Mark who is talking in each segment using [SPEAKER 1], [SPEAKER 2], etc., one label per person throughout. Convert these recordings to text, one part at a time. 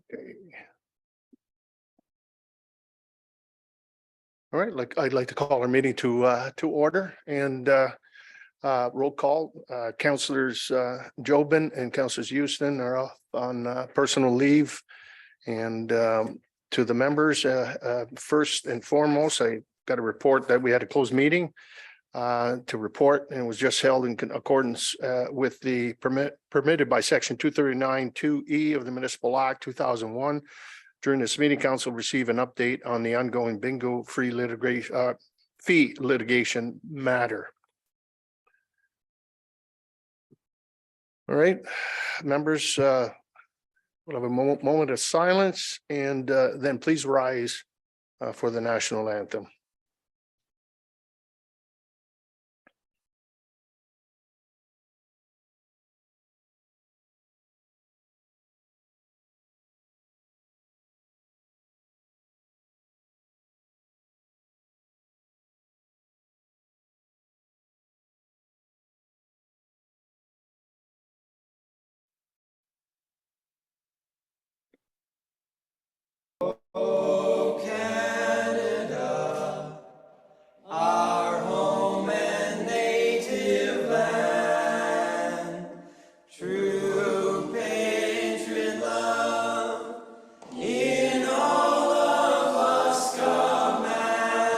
[SPEAKER 1] Okay. All right, I'd like to call our meeting to order and roll call. Councillors Jobin and Councillors Houston are off on personal leave. And to the members, first and foremost, I got a report that we had a closed meeting to report, and it was just held in accordance with the permitted by section 239(2)(e) of the Municipal Act 2001. During this meeting, council received an update on the ongoing bingo fee litigation matter. All right, members, we'll have a moment of silence, and then please rise for the national anthem.
[SPEAKER 2] Oh, Canada, our home and native land, true patriot love in all of us command.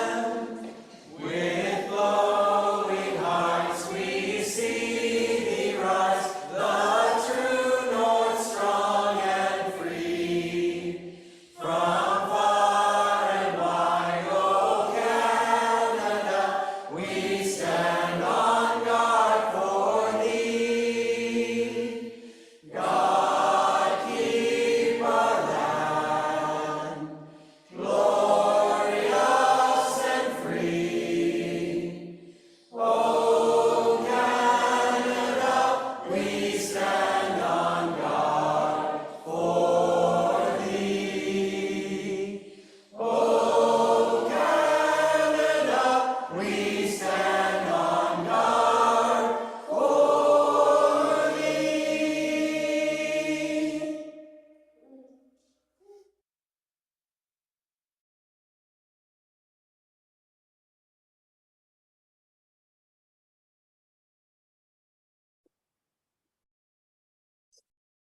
[SPEAKER 2] With glowing hearts we see thee rise, the true north, strong and free. From far and wide, oh Canada, we stand on guard for thee. God keep our land glorious and free. Oh Canada, we stand on guard for thee. Oh Canada, we stand on guard for thee.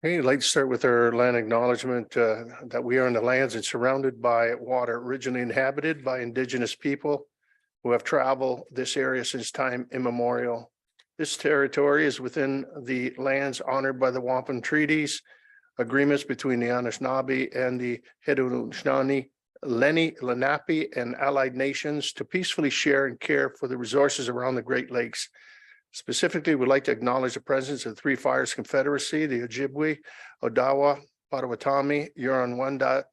[SPEAKER 1] Hey, I'd like to start with our land acknowledgement that we are in the lands and surrounded by water originally inhabited by Indigenous people who have traveled this area since time immemorial. This territory is within the lands honored by the Wampum Treaties, agreements between the Anishinaabe and the Haudenosaunee, Lenni, Lenape, and allied nations to peacefully share and care for the resources around the Great Lakes. Specifically, we'd like to acknowledge the presence of the Three Fires Confederacy, the Ojibwe, Odawa, Potawatomi, Huron-Wendat,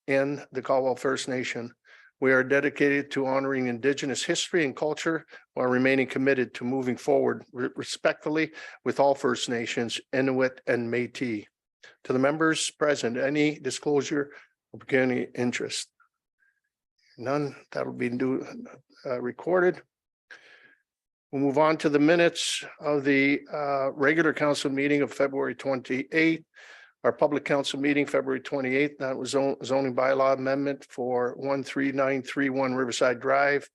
[SPEAKER 1] and the Caldwell First Nation. We are dedicated to honoring Indigenous history and culture while remaining committed to moving forward respectfully with all First Nations, Inuit, and Métis. To the members present, any disclosure of any interest? None. That'll be recorded. We'll move on to the minutes of the regular council meeting of February 28th. Our public council meeting, February 28th, that was zoning bylaw amendment for 13931 Riverside Drive.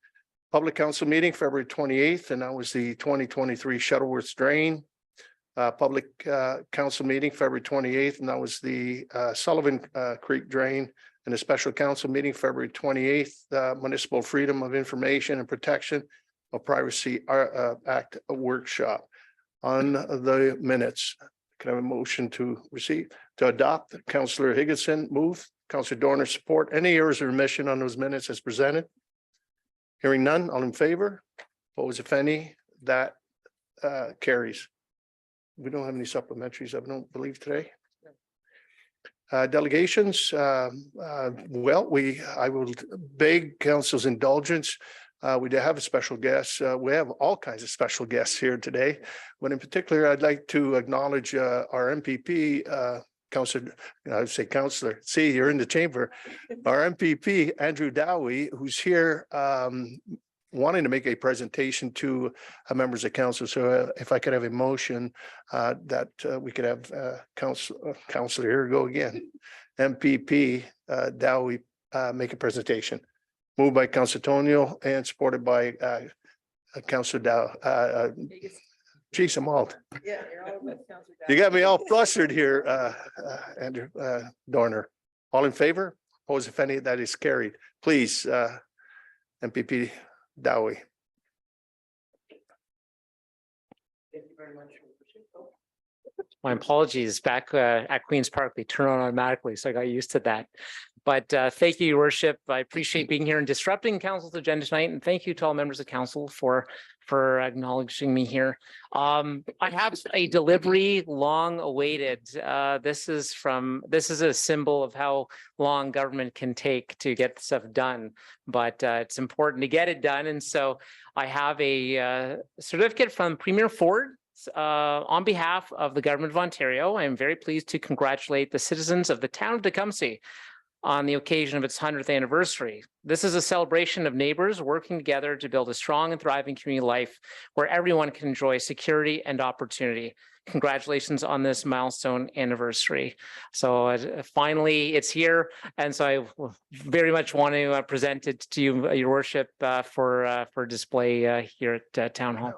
[SPEAKER 1] Public council meeting, February 28th, and that was the 2023 Shuttleworth Drain. Public council meeting, February 28th, and that was the Sullivan Creek Drain. And a special council meeting, February 28th, Municipal Freedom of Information and Protection of Privacy Act workshop. On the minutes, can I have a motion to receive, to adopt? Councillor Higginson move, Councillor Dorner support. Any errors or omission on those minutes as presented? Hearing none, all in favor? Opposed, if any? That carries. We don't have any supplementaries, I don't believe, today. Delegations, I will beg council's indulgence. We do have a special guest. We have all kinds of special guests here today, but in particular, I'd like to acknowledge our MPP, Councillor, I would say Councillor, see, you're in the chamber, our MPP, Andrew Dowie, who's here wanting to make a presentation to members of council. So if I could have a motion that we could have Councilor, here we go again, MPP Dowie make a presentation. Moved by Councilor Tonio and supported by Councilor Dow. Geez, I'm all.
[SPEAKER 3] Yeah, you're all with Councilor
[SPEAKER 1] You got me all flustered here, Andrew Dorner. All in favor? Opposed, if any, that is carried. Please, MPP Dowie.
[SPEAKER 3] Thank you very much.
[SPEAKER 4] My apologies. Back at Queen's Park, they turn on automatically, so I got used to that. But thank you, Your Worship. I appreciate being here and disrupting Council's agenda tonight, and thank you to all members of Council for acknowledging me here. I have a delivery long awaited. This is a symbol of how long government can take to get stuff done, but it's important to get it done. And so I have a certificate from Premier Ford. On behalf of the Government of Ontario, I am very pleased to congratulate the citizens of the town of Tecumseh on the occasion of its 100th anniversary. This is a celebration of neighbors working together to build a strong and thriving community life where everyone can enjoy security and opportunity. Congratulations on this milestone anniversary. So finally, it's here. And so I very much want to present it to you, Your Worship, for display here at Town Hall.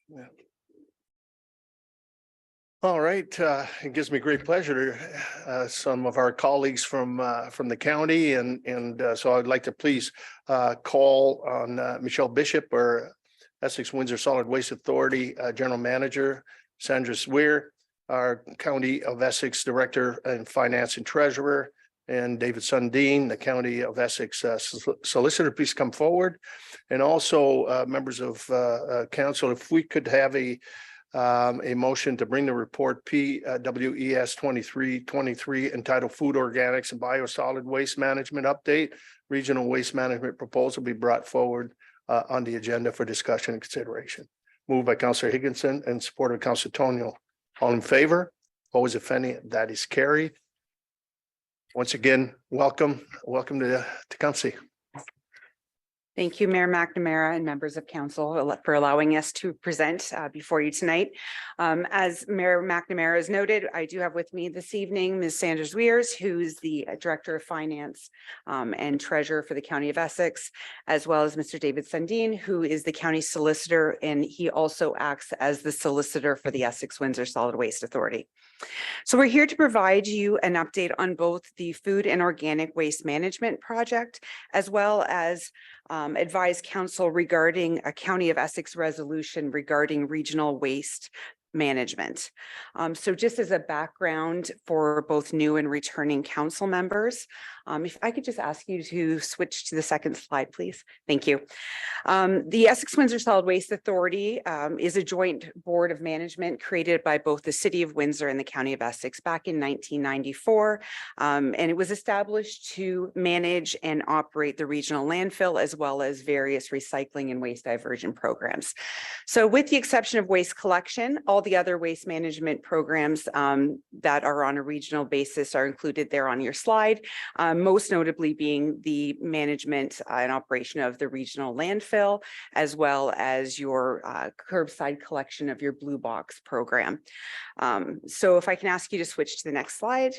[SPEAKER 4] Yeah. All right, it gives me great pleasure to some of our colleagues from the county, and so I'd like to please call on Michelle Bishop, our Essex Windsor Solid Waste Authority General Manager, Sandra Swear, our County of Essex Director and Finance and Treasurer, and David Sundin, the County of Essex Solicitor. Please come forward, and also members of council, if we could have a motion to bring the report PWES 2323 entitled Food Organics and Biosolid Waste Management Update, Regional Waste Management Proposal be brought forward on the agenda for discussion and consideration. Moved by Councillor Higginson and supported by Councillor Tonio. All in favor? Opposed, if any, that is carried. Once again, welcome to Tecumseh.
[SPEAKER 5] Thank you, Mayor McNamara and members of council for allowing us to present before you tonight. As Mayor McNamara has noted, I do have with me this evening Ms. Sanders Weirs, who's the Director of Finance and Treasurer for the County of Essex, as well as Mr. David Sundin, who is the County Solicitor, and he also acts as the Solicitor for the Essex Windsor Solid Waste Authority. So we're here to provide you an update on both the food and organic waste management project, as well as advise council regarding a County of Essex resolution regarding regional waste management. So just as a background for both new and returning council members, if I could just ask you to switch to the second slide, please. Thank you. The Essex Windsor Solid Waste Authority is a joint board of management created by both the City of Windsor and the County of Essex back in 1994. And it was established to manage and operate the regional landfill, as well as various recycling and waste diversion programs. So with the exception of waste collection, all the other waste management programs that are on a regional basis are included there on your slide, most notably being the management and operation of the regional landfill, as well as your curbside collection of your blue box program. So if I can ask you to switch to the next slide.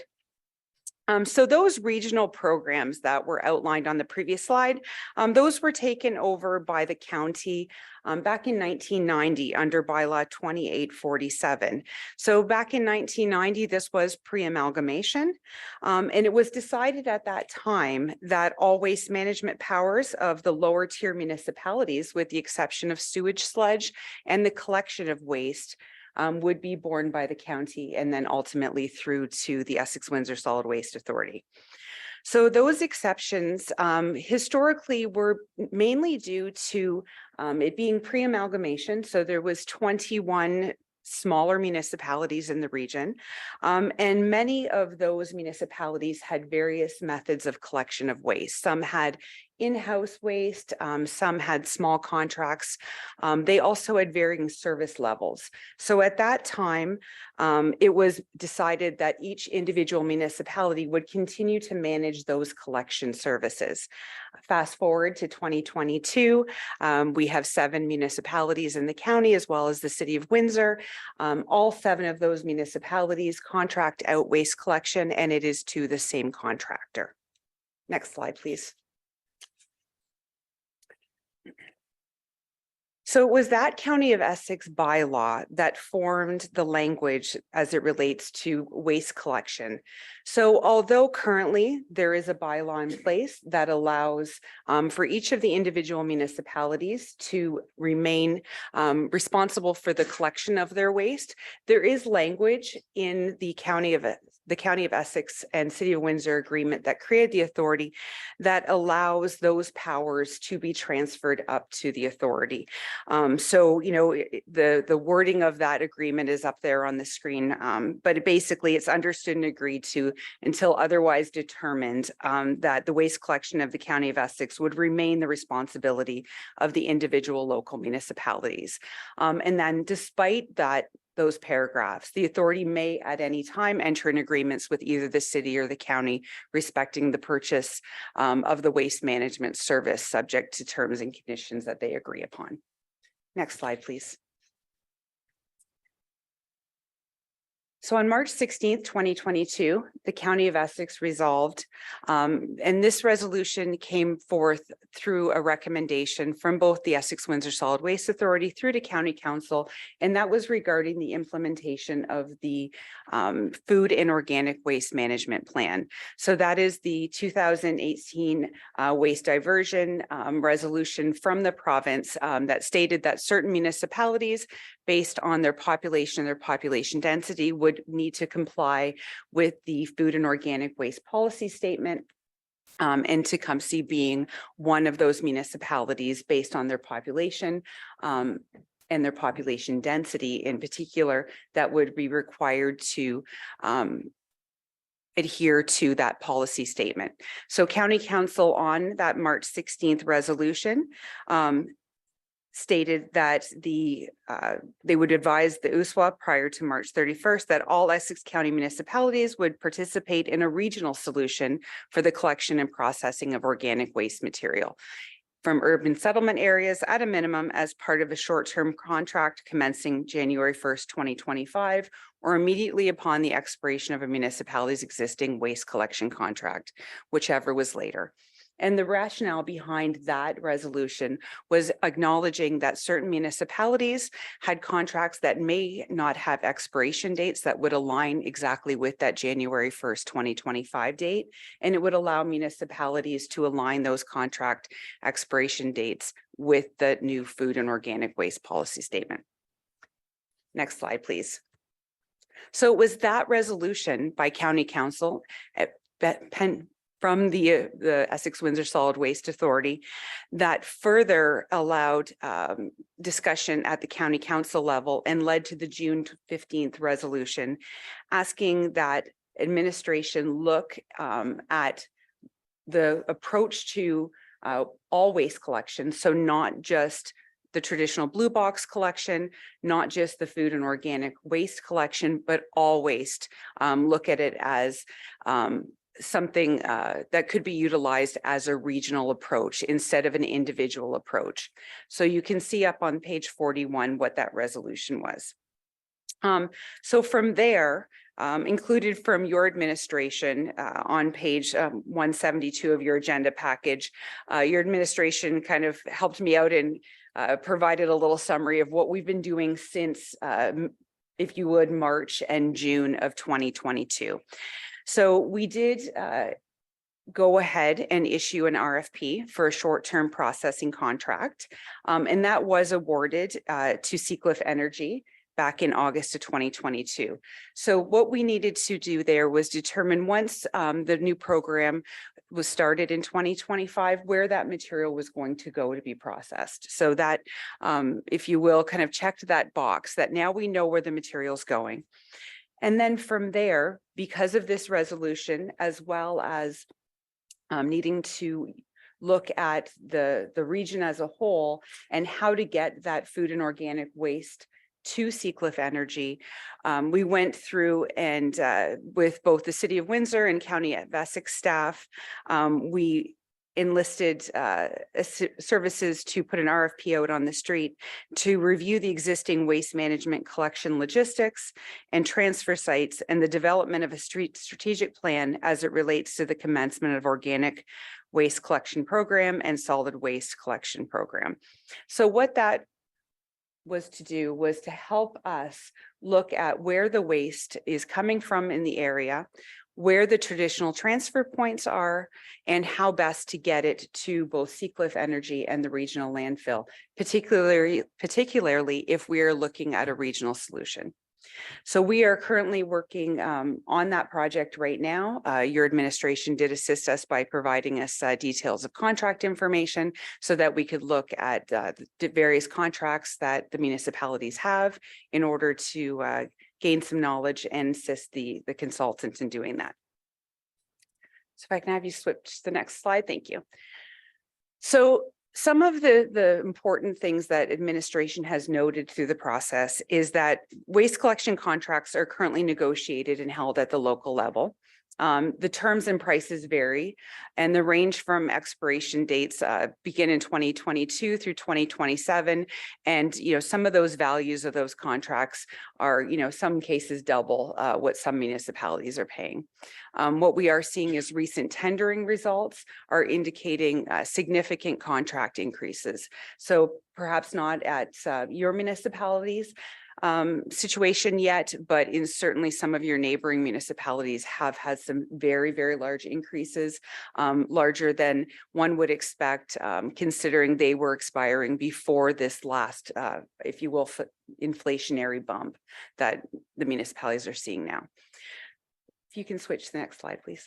[SPEAKER 5] So those regional programs that were outlined on the previous slide, those were taken over by the county back in 1990 under bylaw 2847. So back in 1990, this was pre-amalgamation, and it was decided at that time that all waste management powers of the lower tier municipalities, with the exception of sewage sludge and the collection of waste, would be borne by the county and then ultimately through to the Essex Windsor Solid Waste Authority. So those exceptions historically were mainly due to it being pre-amalgamation. So there was 21 smaller municipalities in the region. And many of those municipalities had various methods of collection of waste. Some had in-house waste, some had small contracts. They also had varying service levels. So at that time, it was decided that each individual municipality would continue to manage those collection services. Fast forward to 2022, we have 7 municipalities in the county, as well as the City of Windsor. All 7 of those municipalities contract out waste collection, and it is to the same contractor. Next slide, please. So it was that County of Essex bylaw that formed the language as it relates to waste collection. So although currently there is a bylaw in place that allows for each of the individual municipalities to remain responsible for the collection of their waste, there is language in the County of Essex and City of Windsor agreement that created the authority that allows those powers to be transferred up to the authority. So, you know, the wording of that agreement is up there on the screen, but basically it's understood and agreed to until otherwise determined that the waste collection of the County of Essex would remain the responsibility of the individual local municipalities. And then despite those paragraphs, the authority may at any time enter in agreements with either the city or the county respecting the purchase of the waste management service, subject to terms and conditions that they agree upon. Next slide, please. So on March 16th, 2022, the County of Essex resolved, and this resolution came forth through a recommendation from both the Essex Windsor Solid Waste Authority through to County Council, and that was regarding the implementation of the food and organic waste management plan. So that is the 2018 waste diversion resolution from the province that stated that certain municipalities, based on their population and their population density, would need to comply with the food and organic waste policy statement, and Tecumseh being one of those municipalities based on their population and their population density in particular, that would be required to adhere to that policy statement. So County Council on that March 16th resolution stated that they would advise the USWA prior to March 31st that all Essex County municipalities would participate in a regional solution for the collection and processing of organic waste material. from urban settlement areas at a minimum as part of a short-term contract commencing January 1st, 2025, or immediately upon the expiration of a municipality's existing waste collection contract, whichever was later. And the rationale behind that resolution was acknowledging that certain municipalities had contracts that may not have expiration dates that would align exactly with that January 1st, 2025 date. And it would allow municipalities to align those contract expiration dates with the new food and organic waste policy statement. Next slide, please. So it was that resolution by County Council from the Essex Windsor Solid Waste Authority that further allowed discussion at the County Council level and led to the June 15th resolution asking that administration look at the approach to all waste collection. So not just the traditional blue box collection, not just the food and organic waste collection, but all waste. Look at it as something that could be utilized as a regional approach instead of an individual approach. So you can see up on page 41 what that resolution was. So from there, included from your administration on page 172 of your agenda package, your administration kind of helped me out and provided a little summary of what we've been doing since, if you would, March and June of 2022. So we did go ahead and issue an RFP for a short-term processing contract, and that was awarded to Seacliff Energy back in August of 2022. So what we needed to do there was determine once the new program was started in 2025, where that material was going to go to be processed. So that, if you will, kind of checked that box that now we know where the material's going. And then from there, because of this resolution, as well as needing to look at the region as a whole and how to get that food and organic waste to Seacliff Energy, we went through and with both the City of Windsor and County of Essex staff, we enlisted services to put an RFP out on the street to review the existing waste management collection logistics and transfer sites and the development of a strategic plan as it relates to the commencement of organic waste collection program and solid waste collection program. So what that was to do was to help us look at where the waste is coming from in the area, where the traditional transfer points are, and how best to get it to both Seacliff Energy and the regional landfill, particularly if we are looking at a regional solution. So we are currently working on that project right now. Your administration did assist us by providing us details of contract information so that we could look at the various contracts that the municipalities have in order to gain some knowledge and assist the consultant in doing that. So if I can have you switch to the next slide, thank you. So some of the important things that administration has noted through the process is that waste collection contracts are currently negotiated and held at the local level. The terms and prices vary, and the range from expiration dates begin in 2022 through 2027. And, some of those values of those contracts are, some cases double what some municipalities are paying. What we are seeing is recent tendering results are indicating significant contract increases. So perhaps not at your municipalities situation yet, but in certainly some of your neighboring municipalities have had some very, very large increases, larger than one would expect, considering they were expiring before this last, if you will, inflationary bump that the municipalities are seeing now. If you can switch to the next slide, please.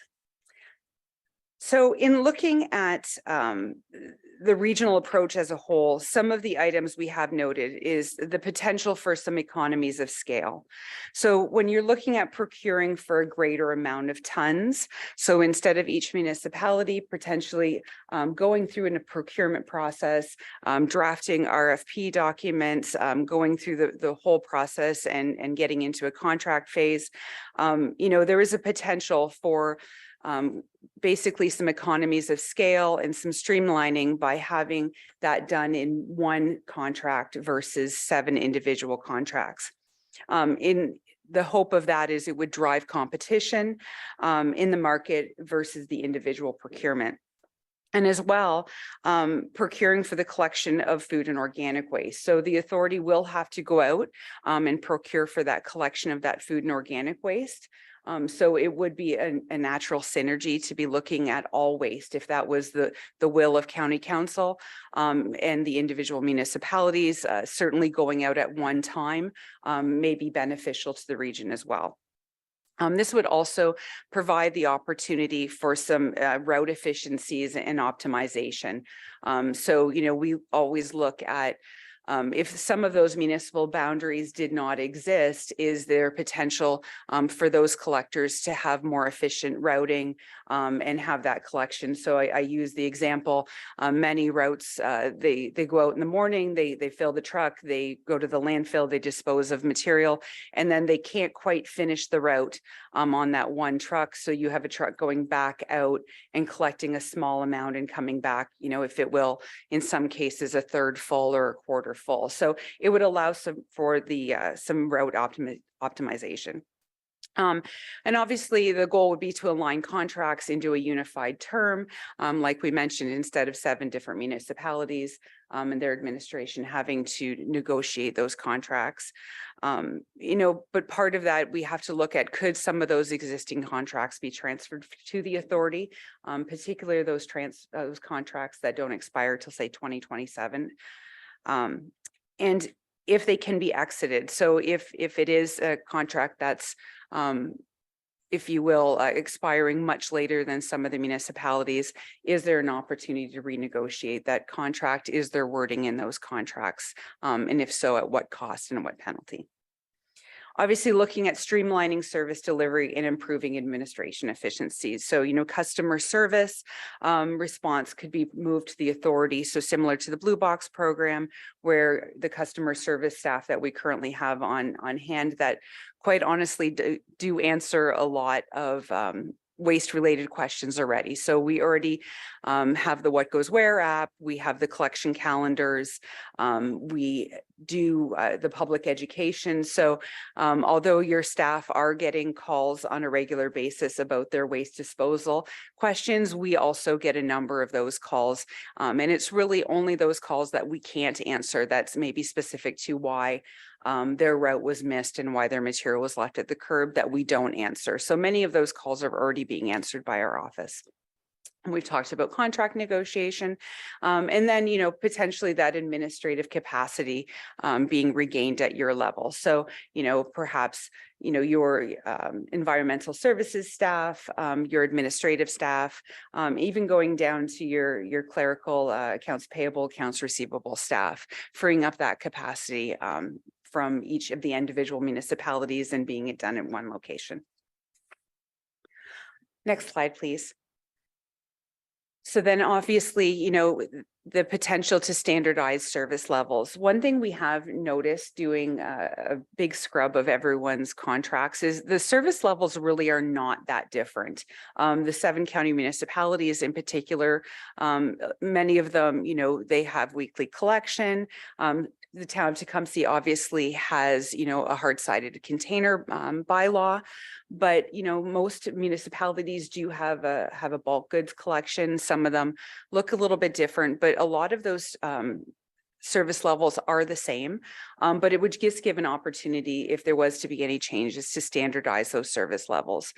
[SPEAKER 5] So in looking at the regional approach as a whole, some of the items we have noted is the potential for some economies of scale. So when you're looking at procuring for a greater amount of tons, so instead of each municipality potentially going through in a procurement process, drafting RFP documents, going through the whole process and getting into a contract phase, there is a potential for basically some economies of scale and some streamlining by having that done in one contract versus 7 individual contracts. In the hope of that is it would drive competition in the market versus the individual procurement. And as well, procuring for the collection of food and organic waste. So the authority will have to go out and procure for that collection of that food and organic waste. So it would be a natural synergy to be looking at all waste if that was the will of county council and the individual municipalities. Certainly going out at one time may be beneficial to the region as well. This would also provide the opportunity for some route efficiencies and optimization. So, you know, we always look at if some of those municipal boundaries did not exist, is there potential for those collectors to have more efficient routing and have that collection? So I use the example, many routes, they go out in the morning, they fill the truck, they go to the landfill, they dispose of material, and then they can't quite finish the route on that one truck. So you have a truck going back out and collecting a small amount and coming back, you know, if it will, in some cases, a third full or a quarter full. So it would allow some for the some route optimization. And obviously the goal would be to align contracts into a unified term, like we mentioned, instead of 7 different municipalities and their administration having to negotiate those contracts. You know, but part of that we have to look at, could some of those existing contracts be transferred to the authority, particularly those contracts that don't expire till say 2027. And if they can be exited. So if it is a contract that's, if you will, expiring much later than some of the municipalities, is there an opportunity to renegotiate that contract? Is there wording in those contracts? And if so, at what cost and what penalty? Obviously, looking at streamlining service delivery and improving administration efficiencies. So, you know, customer service response could be moved to the authority. So similar to the Blue Box program, where the customer service staff that we currently have on hand that quite honestly do answer a lot of waste related questions already. So we already have the What Goes Where app, we have the collection calendars, we do the public education. So although your staff are getting calls on a regular basis about their waste disposal questions, we also get a number of those calls. And it's really only those calls that we can't answer that's maybe specific to why their route was missed and why their material was left at the curb that we don't answer. So many of those calls are already being answered by our office. And we've talked about contract negotiation, and then, you know, potentially that administrative capacity being regained at your level. So, you know, perhaps, you know, your environmental services staff, your administrative staff, even going down to your clerical accounts payable, accounts receivable staff, freeing up that capacity from each of the individual municipalities and being it done in one location. Next slide, please. So then obviously, you know, the potential to standardize service levels. One thing we have noticed doing a big scrub of everyone's contracts is the service levels really are not that different. The 7 county municipalities in particular, many of them, you know, they have weekly collection. The town of Tecumseh obviously has, you know, a hard-sided container bylaw, but, you know, most municipalities do have a bulk goods collection. Some of them look a little bit different, but a lot of those service levels are the same, but it would just give an opportunity if there was to be any changes to standardize those service levels.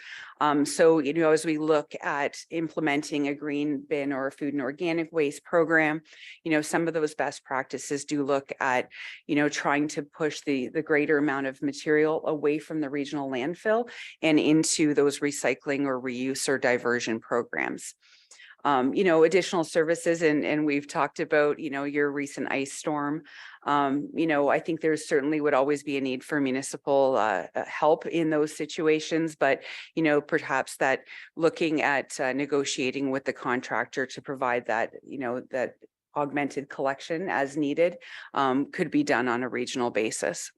[SPEAKER 5] So, you know, as we look at implementing a green bin or a food and organic waste program, you know, some of those best practices do look at, you know, trying to push the greater amount of material away from the regional landfill and into those recycling or reuse or diversion programs. You know, additional services, and we've talked about, you know, your recent ice storm. You know, I think there certainly would always be a need for municipal help in those situations, but, you know, perhaps that looking at negotiating with the contractor to provide that, you know, that augmented collection as needed could be done on a regional basis.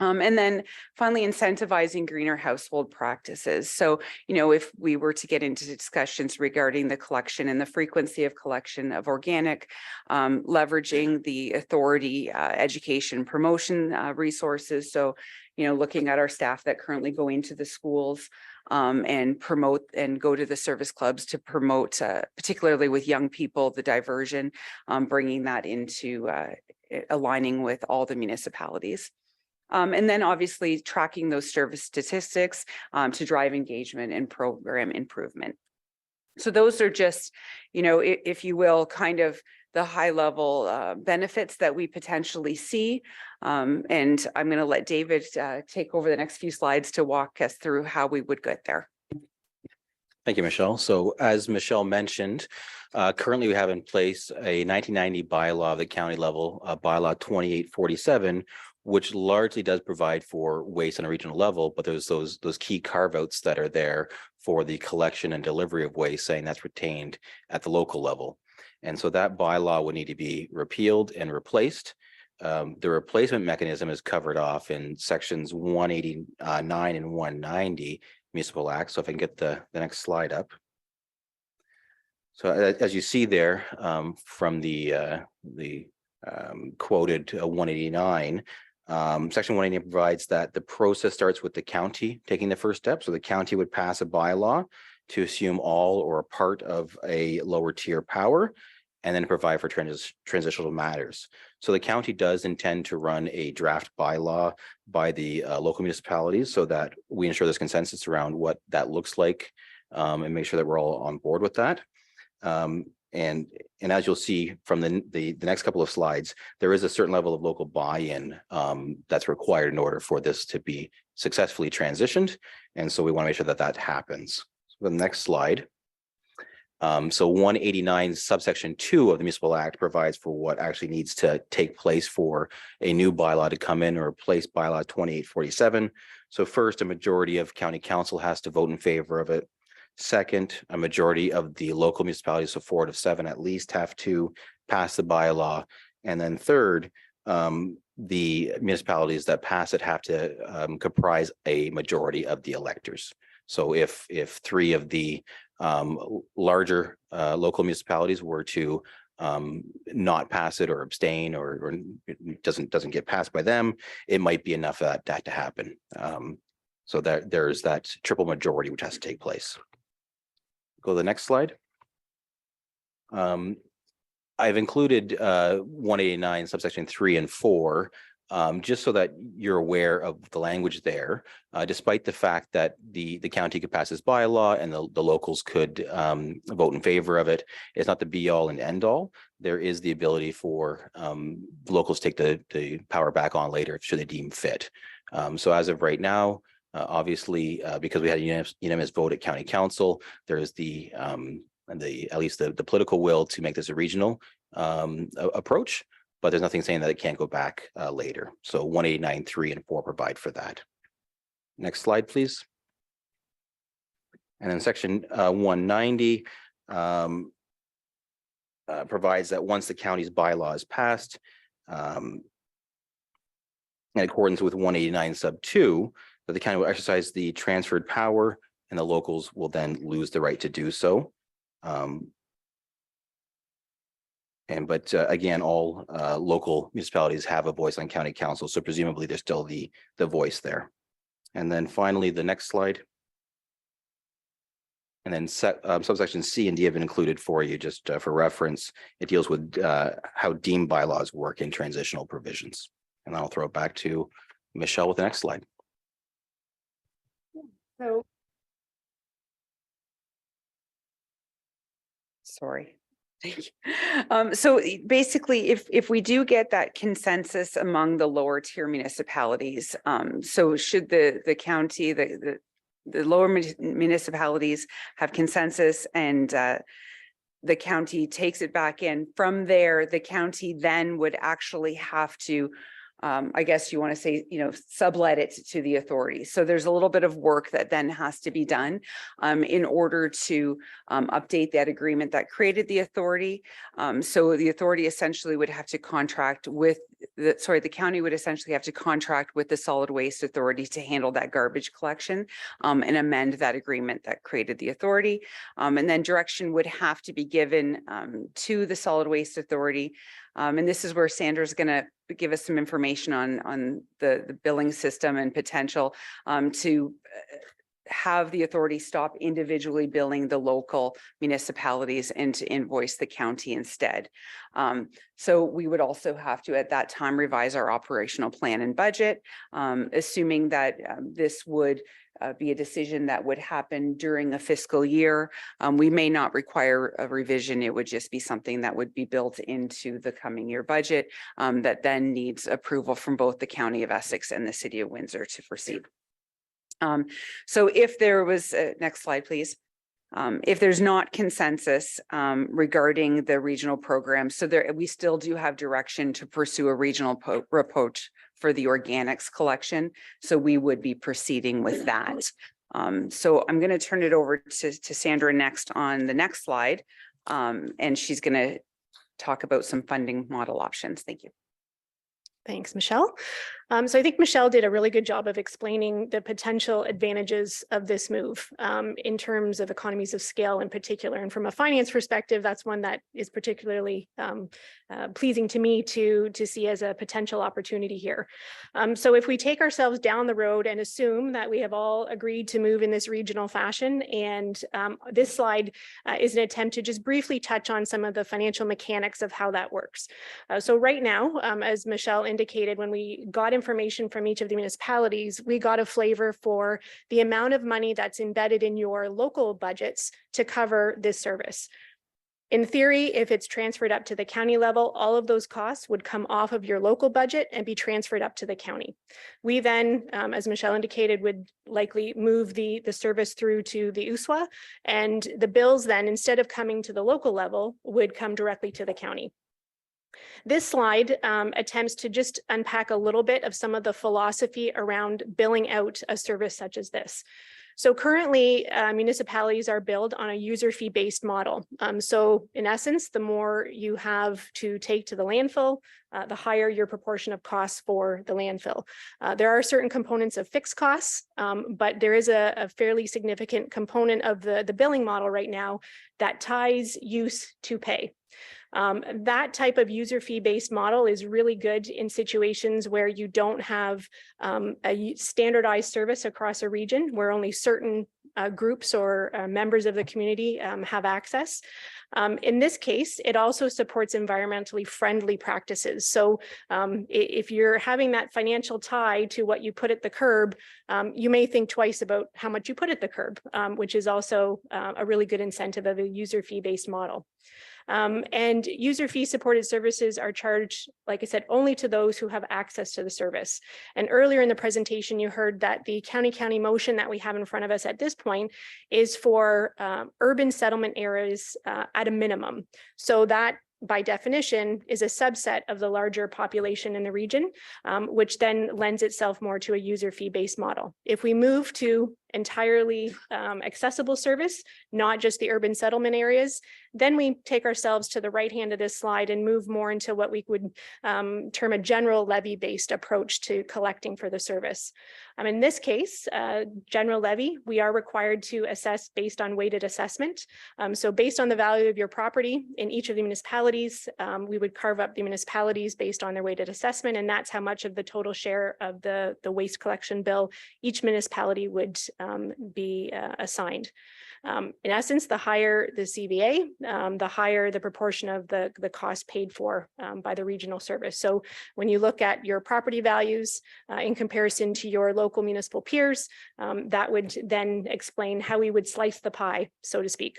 [SPEAKER 5] And then finally, incentivizing greener household practices. So, if we were to get into discussions regarding the collection and the frequency of collection of organic, leveraging the authority, education, promotion resources. So, looking at our staff that currently go into the schools and promote and go to the service clubs to promote, particularly with young people, the diversion, bringing that into aligning with all the municipalities. And then obviously tracking those service statistics to drive engagement and program improvement. So those are just, if you will, kind of the high level benefits that we potentially see. And I'm going to let David take over the next few slides to walk us through how we would get there.
[SPEAKER 6] Thank you, Michelle. So as Michelle mentioned, currently we have in place a 1990 bylaw of the county level, bylaw 2847, which largely does provide for waste on a regional level, but there's those key carve-outs that are there for the collection and delivery of waste, saying that's retained at the local level. And so that bylaw would need to be repealed and replaced. The replacement mechanism is covered off in sections 189 and 190 Municipal Act. So if I can get the next slide up. So as you see there, from the quoted 189, section 189 provides that the process starts with the county taking the first step. So the county would pass a bylaw to assume all or a part of a lower tier power, and then provide for transitional matters. So the county does intend to run a draft bylaw by the local municipalities so that we ensure there's consensus around what that looks like, and make sure that we're all on board with that. And as you'll see from the next couple of slides, there is a certain level of local buy-in that's required in order for this to be successfully transitioned. And so we want to make sure that that happens. So the next slide. So 189 subsection 2 of the Municipal Act provides for what actually needs to take place for a new bylaw to come in or replace bylaw 2847. So first, a majority of county council has to vote in favor of it. Second, a majority of the local municipalities, so 4 out of 7 at least, have to pass the bylaw. And then third, the municipalities that pass it have to comprise a majority of the electors. So if 3 of the larger local municipalities were to not pass it or abstain or it doesn't get passed by them, it might be enough for that to happen. So that there's that triple majority which has to take place. Go to the next slide. I've included 189 subsection 3 and 4 just so that you're aware of the language there, despite the fact that the county could pass this bylaw and the locals could vote in favor of it. It's not the be all and end all. There is the ability for the locals to take the power back on later should they deem fit. So as of right now, obviously, because we had a unanimous vote at county council, there is at least the political will to make this a regional approach. But there's nothing saying that it can't go back later. So 189, 3 and 4 provide for that. Next slide, please. And then section 190 provides that once the county's bylaw is passed, in accordance with 189 sub 2, that the county will exercise the transferred power and the locals will then lose the right to do so. But again, all local municipalities have a voice on county council, so presumably there's still the voice there. And then finally, the next slide. And then subsection C and D have been included for you just for reference. It deals with how deemed bylaws work in transitional provisions. And I'll throw it back to Michelle with the next slide.
[SPEAKER 5] So, sorry. So basically, if we do get that consensus among the lower tier municipalities, so should the county, the lower municipalities have consensus and the county takes it back in, from there, the county then would actually have to I guess you want to say, sublet it to the authority. So there's a little bit of work that then has to be done in order to update that agreement that created the authority. So the authority essentially would have to contract with the county would essentially have to contract with the Solid Waste Authority to handle that garbage collection and amend that agreement that created the authority. And then direction would have to be given to the Solid Waste Authority. And this is where Sandra's going to give us some information on the billing system and potential to have the authority stop individually billing the local municipalities and to invoice the county instead. So we would also have to, at that time, revise our operational plan and budget, assuming that this would be a decision that would happen during a fiscal year. We may not require a revision. It would just be something that would be built into the coming year budget that then needs approval from both the County of Essex and the City of Windsor to proceed. So if there was, next slide, please. If there's not consensus regarding the regional program, so we still do have direction to pursue a regional approach for the organics collection. So we would be proceeding with that. So I'm going to turn it over to Sandra next on the next slide. And she's going to talk about some funding model options. Thank you.
[SPEAKER 7] Thanks, Michelle. So I think Michelle did a really good job of explaining the potential advantages of this move in terms of economies of scale in particular. And from a finance perspective, that's one that is particularly pleasing to me to see as a potential opportunity here. So if we take ourselves down the road and assume that we have all agreed to move in this regional fashion, and this slide is an attempt to just briefly touch on some of the financial mechanics of how that works. So right now, as Michelle indicated, when we got information from each of the municipalities, we got a flavor for the amount of money that's embedded in your local budgets to cover this service. In theory, if it's transferred up to the county level, all of those costs would come off of your local budget and be transferred up to the county. We then, as Michelle indicated, would likely move the service through to the USWA, and the bills then, instead of coming to the local level, would come directly to the county. This slide attempts to just unpack a little bit of some of the philosophy around billing out a service such as this. So currently, municipalities are billed on a user fee based model. So in essence, the more you have to take to the landfill, the higher your proportion of costs for the landfill. There are certain components of fixed costs, but there is a fairly significant component of the billing model right now that ties use to pay. That type of user fee based model is really good in situations where you don't have a standardized service across a region where only certain groups or members of the community have access. In this case, it also supports environmentally friendly practices. So if you're having that financial tie to what you put at the curb, you may think twice about how much you put at the curb, which is also a really good incentive of a user fee based model. And user fee supported services are charged, like I said, only to those who have access to the service. And earlier in the presentation, you heard that the county motion that we have in front of us at this point is for urban settlement areas at a minimum. So that, by definition, is a subset of the larger population in the region, which then lends itself more to a user fee based model. If we move to entirely accessible service, not just the urban settlement areas, then we take ourselves to the right hand of this slide and move more into what we would term a general levy based approach to collecting for the service. In this case, general levy, we are required to assess based on weighted assessment. So based on the value of your property in each of the municipalities, we would carve up the municipalities based on their weighted assessment, and that's how much of the total share of the waste collection bill each municipality would be assigned. In essence, the higher the CVA, the higher the proportion of the cost paid for by the regional service. So when you look at your property values in comparison to your local municipal peers, that would then explain how we would slice the pie, so to speak.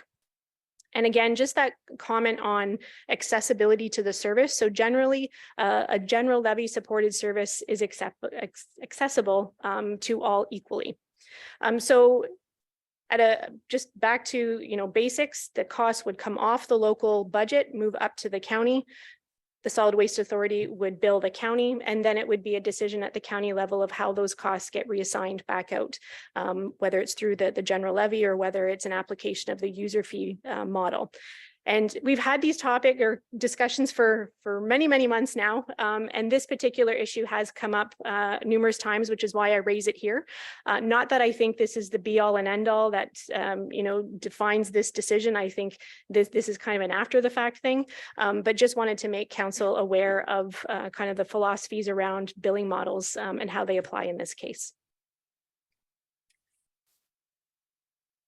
[SPEAKER 7] And again, just that comment on accessibility to the service. So generally, a general levy supported service is accessible to all equally. So just back to basics, the cost would come off the local budget, move up to the county. The Solid Waste Authority would bill the county, and then it would be a decision at the county level of how those costs get reassigned back out, whether it's through the general levy or whether it's an application of the user fee model. And we've had these topic or discussions for many, many months now. And this particular issue has come up numerous times, which is why I raise it here. Not that I think this is the be all and end all that, defines this decision. I think this is kind of an after the fact thing, but just wanted to make council aware of kind of the philosophies around billing models and how they apply in this case.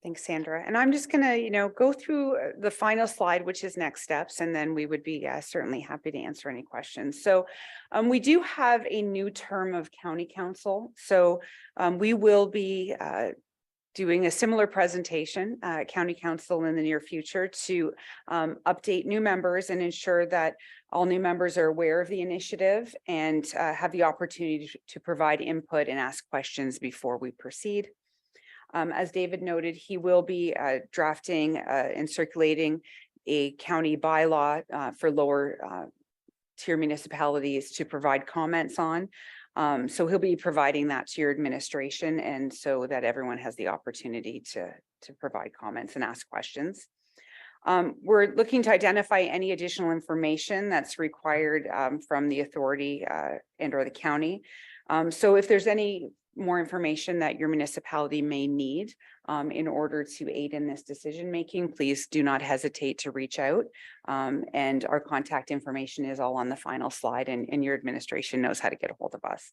[SPEAKER 5] Thanks, Sandra. And I'm just gonna, go through the final slide, which is next steps, and then we would be certainly happy to answer any questions. So we do have a new term of county council. So we will be doing a similar presentation at county council in the near future to update new members and ensure that all new members are aware of the initiative and have the opportunity to provide input and ask questions before we proceed. As David noted, he will be drafting and circulating a county bylaw for lower tier municipalities to provide comments on. So he'll be providing that to your administration, and so that everyone has the opportunity to provide comments and ask questions. We're looking to identify any additional information that's required from the authority and or the county. So if there's any more information that your municipality may need in order to aid in this decision making, please do not hesitate to reach out. And our contact information is all on the final slide, and your administration knows how to get a hold of us.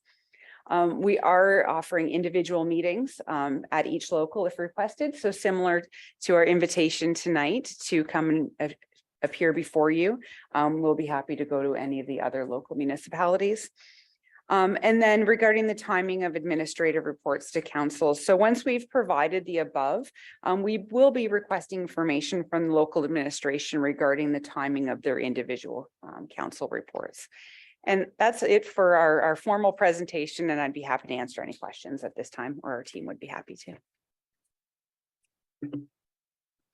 [SPEAKER 5] We are offering individual meetings at each local if requested. So similar to our invitation tonight to come and appear before you, we'll be happy to go to any of the other local municipalities. And then regarding the timing of administrative reports to council. So once we've provided the above, we will be requesting information from the local administration regarding the timing of their individual council reports. And that's it for our formal presentation, and I'd be happy to answer any questions at this time, or our team would be happy to.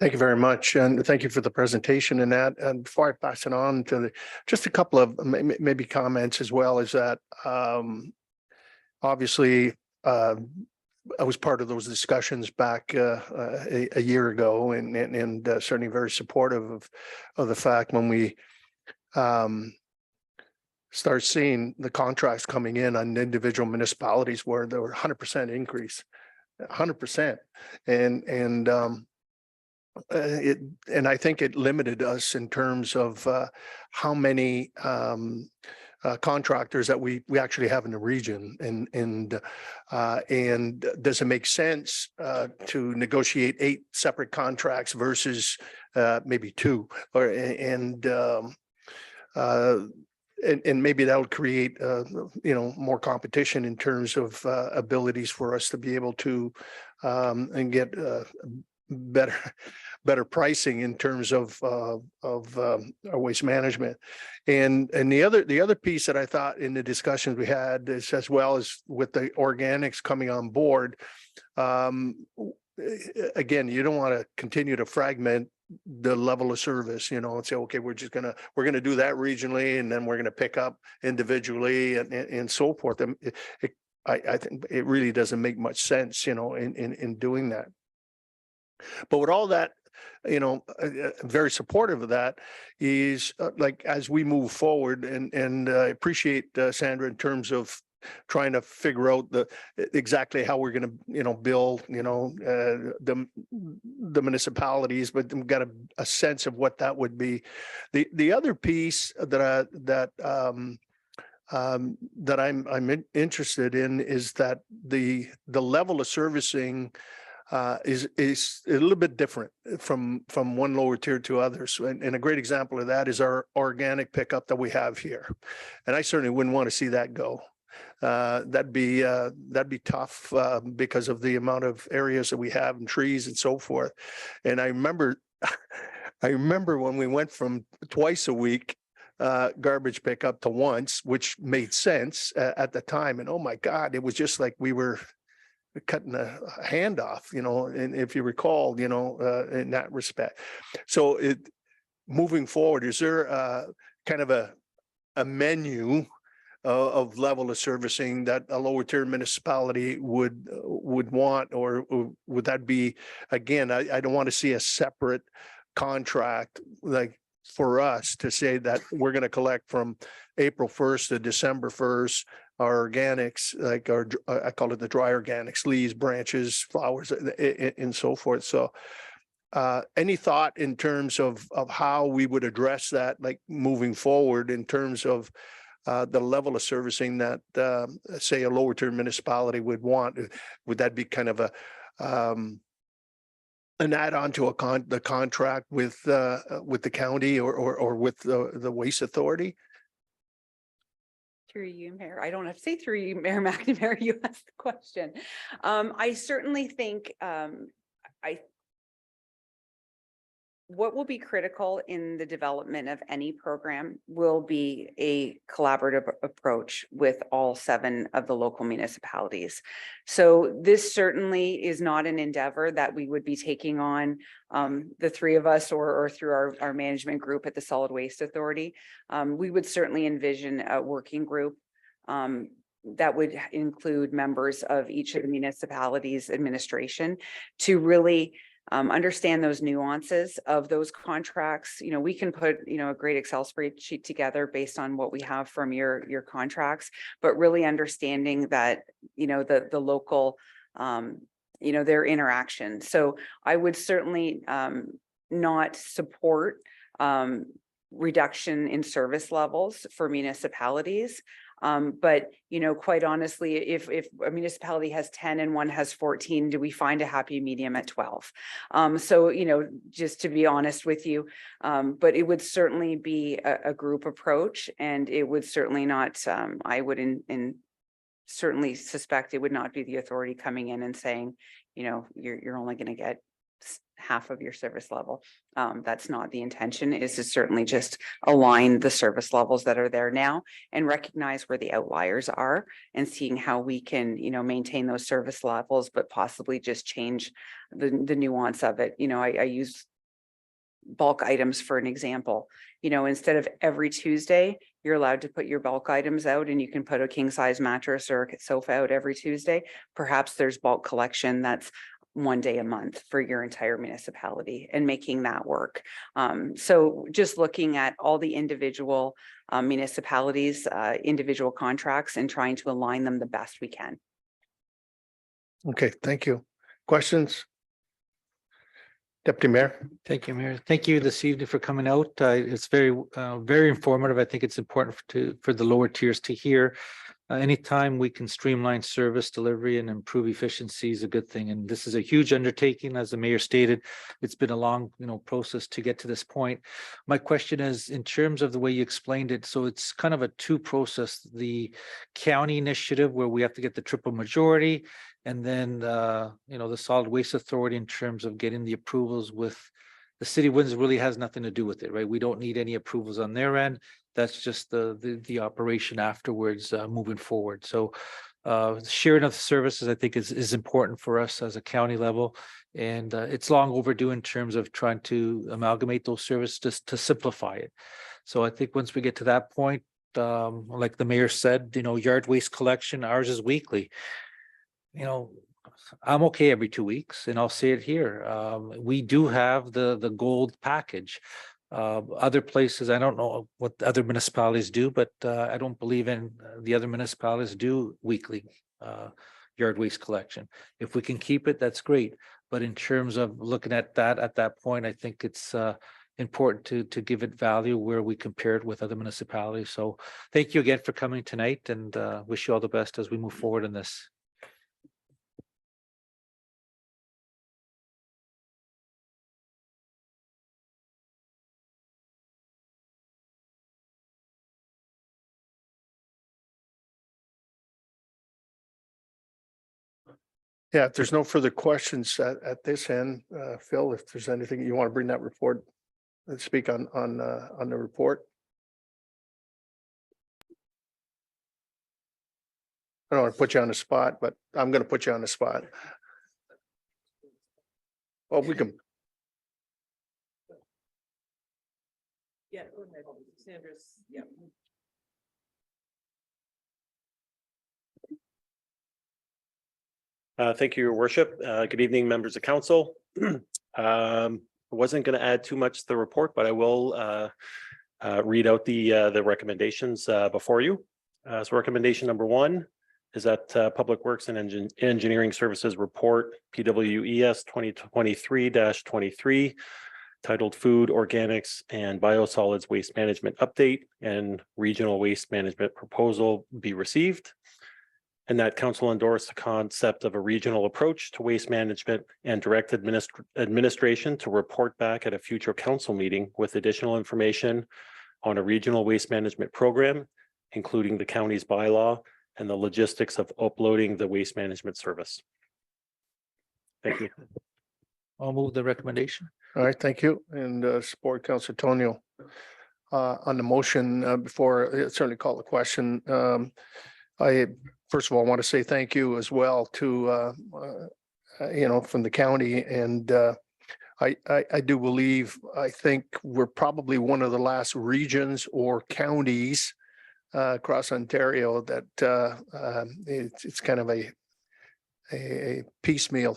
[SPEAKER 1] Thank you very much, and thank you for the presentation and that. And before I pass it on to just a couple of maybe comments as well, is that obviously I was part of those discussions back a year ago, and certainly very supportive of the fact when we start seeing the contracts coming in on individual municipalities where there were 100% increase, 100%, and I think it limited us in terms of how many contractors that we actually have in the region, and does it make sense to negotiate 8 separate contracts versus maybe 2, or and maybe that'll create more competition in terms of abilities for us to be able to and get better pricing in terms of our waste management. And the other piece that I thought in the discussions we had is, as well as with the organics coming on board, again, you don't want to continue to fragment the level of service, and say, okay, we're gonna do that regionally, and then we're gonna pick up individually and so forth. And I think it really doesn't make much sense, in doing that. But with all that, very supportive of that is like, as we move forward, and I appreciate Sandra in terms of trying to figure out exactly how we're going to, build, the municipalities, but we've got a sense of what that would be. The other piece that I'm interested in is that the level of servicing is a little bit different from one lower tier to others. And a great example of that is our organic pickup that we have here. And I certainly wouldn't want to see that go. That'd be tough because of the amount of areas that we have and trees and so forth. And I remember when we went from twice a week garbage pickup to once, which made sense at the time. And oh my God, it was just like we were cutting a hand off, and if you recall, in that respect. So moving forward, is there kind of a menu of level of servicing that a lower tier municipality would want, or would that be, again, I don't want to see a separate contract, like for us to say that we're going to collect from April 1st to December 1st, our organics, like our, I call it the dry organics, leaves, branches, flowers, and so forth. So any thought in terms of how we would address that, like moving forward in terms of the level of servicing that, say, a lower tier municipality would want? Would that be kind of a an add-on to the contract with the county or with the waste authority?
[SPEAKER 5] Through you, Mayor. I don't have to say through you, Mayor McNamara, you asked the question. I certainly think what will be critical in the development of any program will be a collaborative approach with all 7 of the local municipalities. So this certainly is not an endeavor that we would be taking on the 3 of us or through our management group at the Solid Waste Authority. We would certainly envision a working group that would include members of each of the municipalities' administration to really understand those nuances of those contracts. You know, we can put, you know, a great Excel spreadsheet together based on what we have from your contracts, but really understanding that, you know, the local, you know, their interaction. So I would certainly not support reduction in service levels for municipalities. But, you know, quite honestly, if a municipality has 10 and one has 14, do we find a happy medium at 12? So, you know, just to be honest with you, but it would certainly be a group approach, and it would certainly not, I would certainly suspect it would not be the authority coming in and saying, you know, you're only going to get half of your service level. That's not the intention. Is to certainly just align the service levels that are there now and recognize where the outliers are and seeing how we can, you know, maintain those service levels, but possibly just change the nuance of it. You know, I use bulk items for an example. You know, instead of every Tuesday, you're allowed to put your bulk items out, and you can put a king size mattress or a sofa out every Tuesday. Perhaps there's bulk collection that's 1 day a month for your entire municipality and making that work. So just looking at all the individual municipalities, individual contracts, and trying to align them the best we can.
[SPEAKER 1] Okay, thank you. Questions? Deputy Mayor.
[SPEAKER 8] Thank you, Mayor. Thank you this evening for coming out. It's very, very informative. I think it's important for the lower tiers to hear. Anytime we can streamline service delivery and improve efficiency is a good thing. And this is a huge undertaking, as the mayor stated. It's been a long, you know, process to get to this point. My question is, in terms of the way you explained it, so it's kind of a 2 process: the county initiative where we have to get the triple majority, and then you know, the Solid Waste Authority in terms of getting the approvals with the city. Winds really has nothing to do with it, right? We don't need any approvals on their end. That's just the operation afterwards, moving forward. So sharing of the services, I think, is important for us as a county level, and it's long overdue in terms of trying to amalgamate those services just to simplify it. So I think once we get to that point, like the mayor said, you know, yard waste collection, ours is weekly. You know, I'm okay every 2 weeks, and I'll say it here. We do have the gold package. Other places, I don't know what other municipalities do, but I don't believe in the other municipalities do weekly yard waste collection. If we can keep it, that's great. But in terms of looking at that point, I think it's important to give it value where we compare it with other municipalities. So thank you again for coming tonight, and wish you all the best as we move forward in this.
[SPEAKER 1] Yeah, if there's no further questions at this end, Phil, if there's anything you want to bring that report and speak on the report. I don't want to put you on the spot, but I'm going to put you on the spot. Well, we can.
[SPEAKER 3] Yeah, go ahead, Sandra's, yeah.
[SPEAKER 9] Thank you, Your Worship. Good evening, members of council. wasn't going to add too much to the report, but I will read out the recommendations before you. So recommendation number 1 is that Public Works and Engineering Services Report PWES 2023-23 titled Food, Organics, and Biosolids Waste Management Update and Regional Waste Management Proposal be received, and that council endorse the concept of a regional approach to waste management and direct administration to report back at a future council meeting with additional information on a regional waste management program, including the county's bylaw and the logistics of uploading the waste management service. Thank you.
[SPEAKER 8] I'll move the recommendation.
[SPEAKER 1] All right, thank you. And support Councilor Tonio. On the motion, before I certainly call the question, I first of all want to say thank you as well to from the county, and I do believe, I think we're probably one of the last regions or counties across Ontario that it's kind of a piecemeal,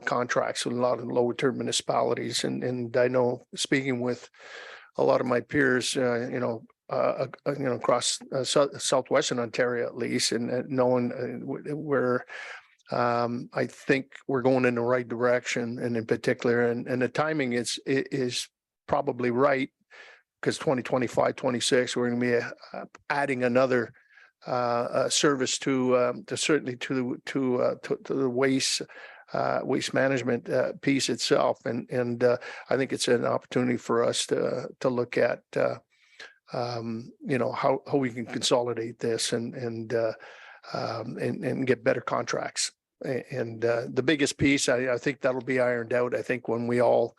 [SPEAKER 1] contracts with a lot of lower tier municipalities. And I know, speaking with a lot of my peers, across southwestern Ontario at least, and knowing where I think we're going in the right direction, and in particular, and the timing is probably right, because 2025, 26, we're going to be adding another service to certainly to the waste management piece itself, and I think it's an opportunity for us to look at how we can consolidate this and get better contracts. And the biggest piece, I think that'll be ironed out, I think, when we all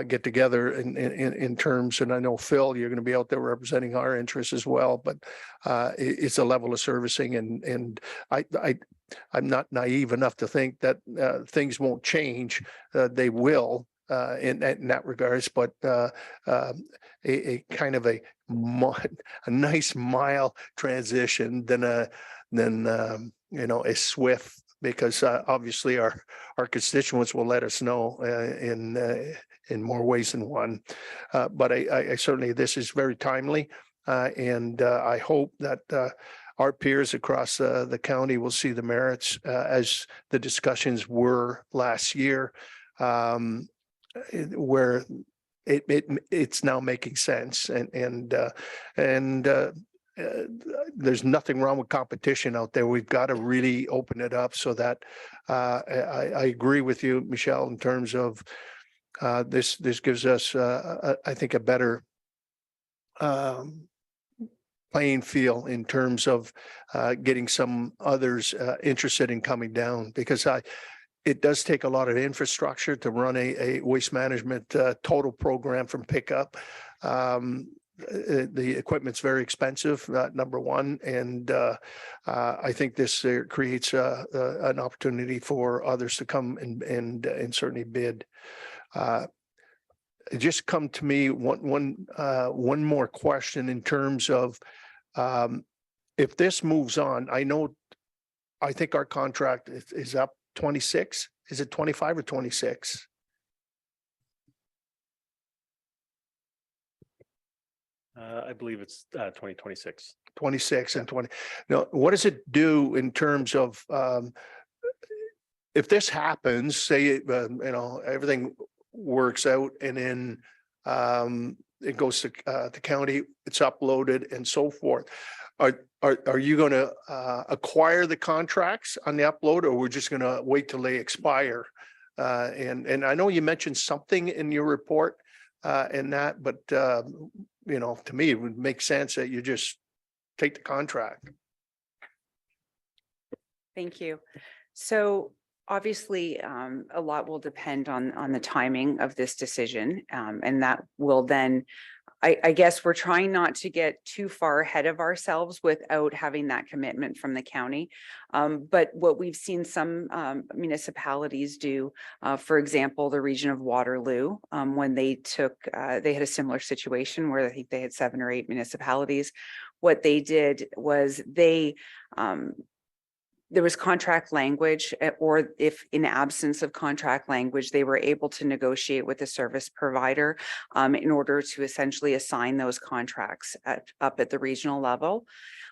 [SPEAKER 1] get together in terms, and I know, Phil, you're going to be out there representing our interests as well, but it's a level of servicing, and I'm not naive enough to think that things won't change. They will in that regards, but a kind of a nice mild transition than a swift, because obviously our constituents will let us know in more ways than one. But I certainly, this is very timely, and I hope that our peers across the county will see the merits as the discussions were last year, where it's now making sense, and there's nothing wrong with competition out there. We've got to really open it up so that I agree with you, Michelle, in terms of this gives us, I think, a better playing field in terms of getting some others interested in coming down, because it does take a lot of infrastructure to run a waste management total program from pickup. The equipment's very expensive, number one, and I think this creates an opportunity for others to come and certainly bid. It just come to me one more question in terms of if this moves on. I think our contract is up 26. Is it 25 or 26?
[SPEAKER 9] I believe it's 2026.
[SPEAKER 1] 26 and 20. Now, what does it do in terms of if this happens, say, everything works out, and then it goes to the county, it's uploaded and so forth. Are you going to acquire the contracts on the upload, or we're just going to wait till they expire? And I know you mentioned something in your report in that, but to me, it would make sense that you just take the contract.
[SPEAKER 5] Thank you. So obviously, a lot will depend on the timing of this decision, and that will then, I guess we're trying not to get too far ahead of ourselves without having that commitment from the county. But what we've seen some municipalities do, for example, the region of Waterloo, when they had a similar situation where I think they had 7 or 8 municipalities. What they did was they there was contract language, or if in absence of contract language, they were able to negotiate with the service provider in order to essentially assign those contracts up at the regional level.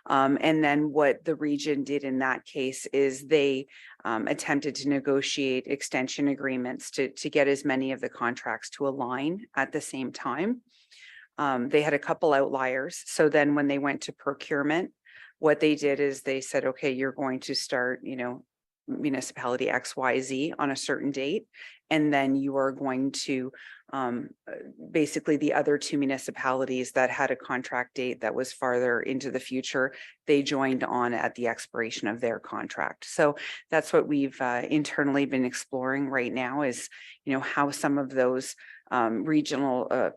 [SPEAKER 5] And then what the region did in that case is they attempted to negotiate extension agreements to get as many of the contracts to align at the same time. They had a couple outliers. So then when they went to procurement, what they did is they said, okay, you're going to start, municipality XYZ on a certain date. And then you are going to, basically the other two municipalities that had a contract date that was farther into the future, they joined on at the expiration of their contract. So that's what we've internally been exploring right now is, how some of those regional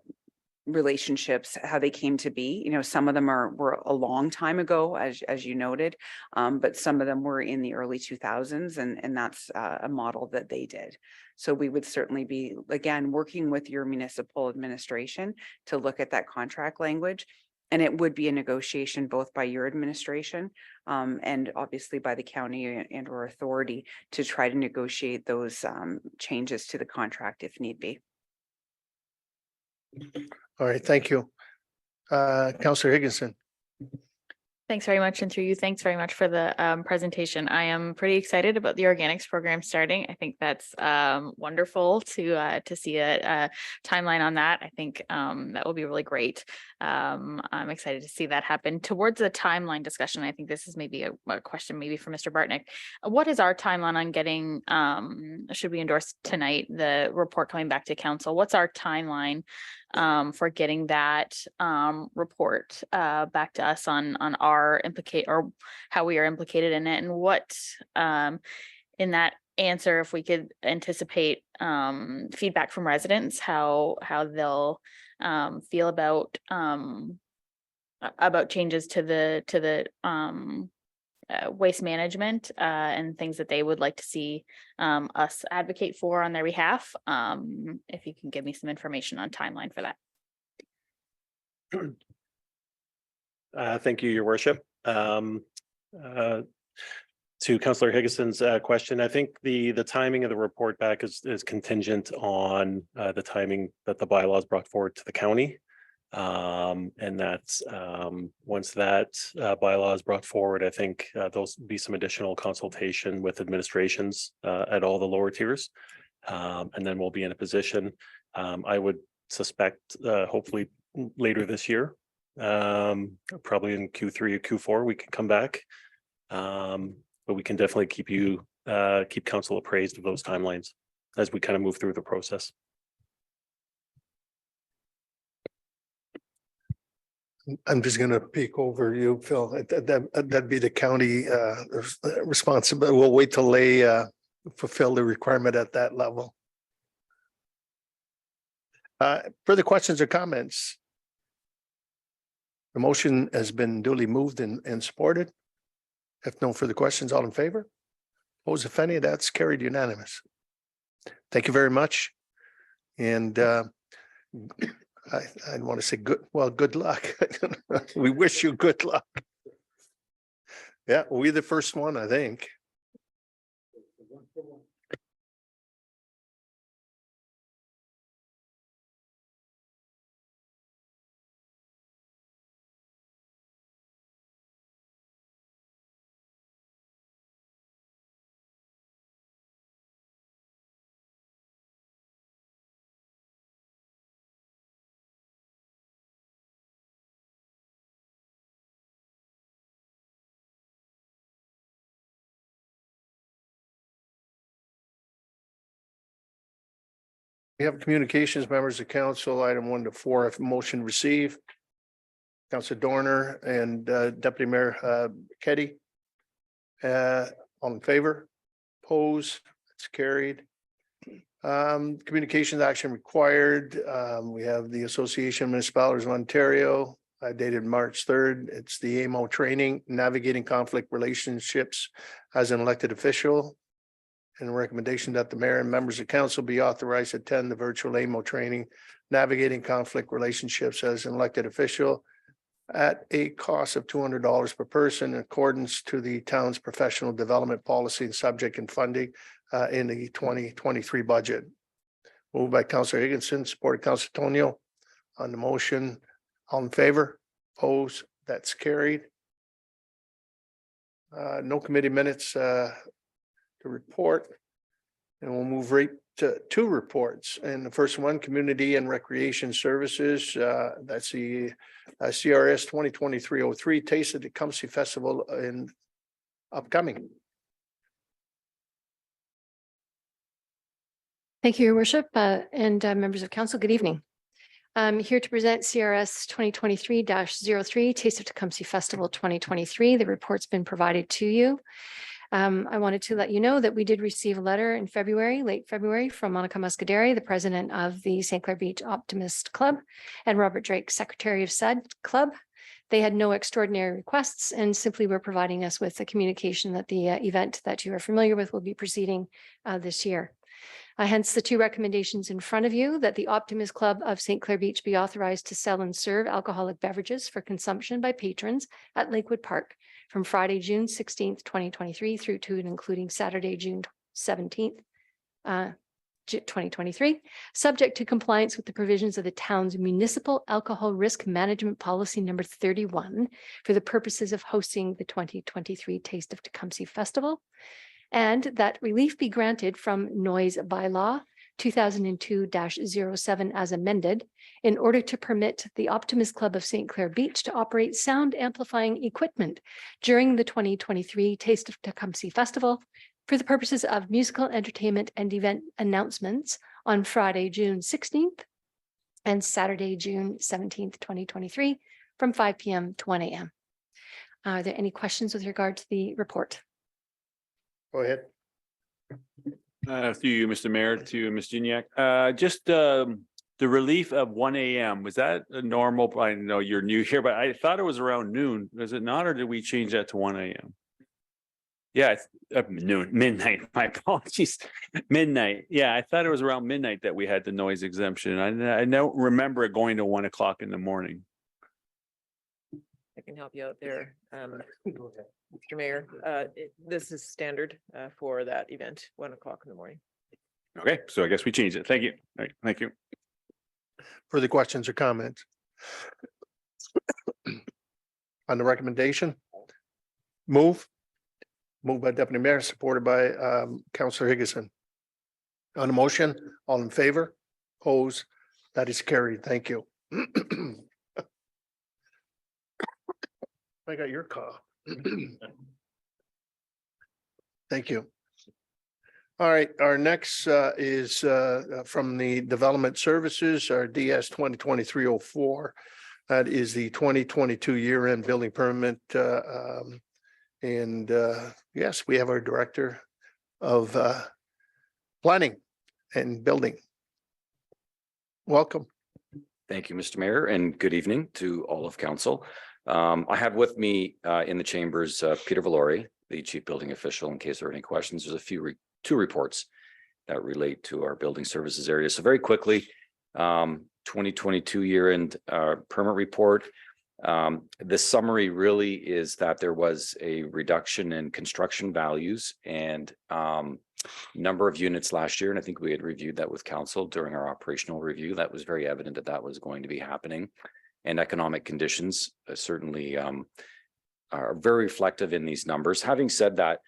[SPEAKER 5] relationships, how they came to be. Some of them were a long time ago, as you noted, but some of them were in the early 2000s, and that's a model that they did. So we would certainly be, again, working with your municipal administration to look at that contract language. And it would be a negotiation both by your administration and obviously by the county and or authority to try to negotiate those changes to the contract if need be.
[SPEAKER 1] All right, thank you. Councillor Higginson.
[SPEAKER 10] Thanks very much. And through you, thanks very much for the presentation. I am pretty excited about the organics program starting. I think that's wonderful to see a timeline on that. I think that will be really great. I'm excited to see that happen. Towards the timeline discussion, I think this is maybe a question maybe for Mr. Bartnick. What is our timeline on getting, should we endorse tonight, the report coming back to council? What's our timeline for getting that report back to us on our or how we are implicated in it, and what in that answer, if we could anticipate feedback from residents, how they'll feel about changes to the waste management and things that they would like to see us advocate for on their behalf. If you can give me some information on timeline for that.
[SPEAKER 9] Thank you, Your Worship. To Councillor Higginson's question, I think the timing of the report back is contingent on the timing that the bylaws brought forward to the county. And that's once that bylaw is brought forward, I think there'll be some additional consultation with administrations at all the lower tiers. And then we'll be in a position, I would suspect, hopefully later this year, probably in Q3 or Q4, we can come back. But we can definitely keep council appraised of those timelines as we kind of move through the process.
[SPEAKER 1] I'm just going to peek over you, Phil. That'd be the county responsibility. We'll wait till they fulfill the requirement at that level. Further questions or comments? The motion has been duly moved and supported. If no further questions, all in favor? Opposed, if any, that's carried unanimous. Thank you very much. And I want to say good luck. We wish you good luck. Yeah, we're the first one, I think. We have communications, members of council, item 1 to 4, if motion received. Councilor Dorner and Deputy Mayor Keddy. All in favor? Opposed? It's carried. Communications action required. We have the Association of Municipalities of Ontario dated March 3rd. It's the AMO training, navigating conflict relationships as an elected official. And a recommendation that the mayor and members of council be authorized to attend the virtual AMO training, navigating conflict relationships as an elected official. at a cost of $200 per person in accordance to the town's professional development policy and subject and funding in the 2023 budget. Moved by Councillor Higginson, supported Councillor Tonio. On the motion, all in favor? Opposed? That's carried. No committee minutes to report. And we'll move right to two reports. And the first one, Community and Recreation Services. That's the CRS 2023-03 Taste of Tecumseh Festival in upcoming.
[SPEAKER 11] Thank you, Your Worship, and members of council. Good evening. I'm here to present CRS 2023-03 Taste of Tecumseh Festival 2023. The report's been provided to you. I wanted to let you know that we did receive a letter in February, late February, from Monica Muscaderi, the president of the St. Clair Beach Optimist Club, and Robert Drake, secretary of said club. They had no extraordinary requests and simply were providing us with the communication that the event that you are familiar with will be proceeding this year. Hence the two recommendations in front of you, that the Optimist Club of St. Clair Beach be authorized to sell and serve alcoholic beverages for consumption by patrons at Lakewood Park from Friday, June 16th, 2023 through to and including Saturday, June 17th, 2023, subject to compliance with the provisions of the town's municipal alcohol risk management policy number 31 for the purposes of hosting the 2023 Taste of Tecumseh Festival. And that relief be granted from noise bylaw 2002-07 as amended in order to permit the Optimist Club of St. Clair Beach to operate sound amplifying equipment during the 2023 Taste of Tecumseh Festival for the purposes of musical entertainment and event announcements on Friday, June 16th and Saturday, June 17th, 2023 from 5 p.m. to 1 a.m. Are there any questions with regard to the report?
[SPEAKER 1] Go ahead.
[SPEAKER 12] Through you, Mr. Mayor, to Ms. Gignac. Just the relief of 1 a.m. Was that a normal? I know you're new here, but I thought it was around noon. Was it not, or did we change that to 1 a.m.? Yeah, noon, midnight. My apologies. Midnight. Yeah, I thought it was around midnight that we had the noise exemption. I don't remember it going to 1 o'clock in the morning.
[SPEAKER 3] I can help you out there. Mr. Mayor, this is standard for that event, 1 o'clock in the morning.
[SPEAKER 12] Okay, so I guess we changed it. Thank you. All right, thank you.
[SPEAKER 1] Further questions or comments? On the recommendation? Moved by Deputy Mayor, supported by Councillor Higginson. On the motion, all in favor? Opposed? That is carried. Thank you. I got your cough. Thank you. All right, our next is from the Development Services, our DS 2023-04. That is the 2022 year-end building permit. Yes, we have our Director of Planning and Building. Welcome.
[SPEAKER 13] Thank you, Mr. Mayor, and good evening to all of council. I have with me in the chambers Peter Valori, the Chief Building Official, in case there are any questions. There's two reports that relate to our building services area. So very quickly, 2022 year-end permit report. The summary really is that there was a reduction in construction values and number of units last year. And I think we had reviewed that with council during our operational review. That was very evident that was going to be happening. And economic conditions certainly are very reflective in these numbers. Having said that,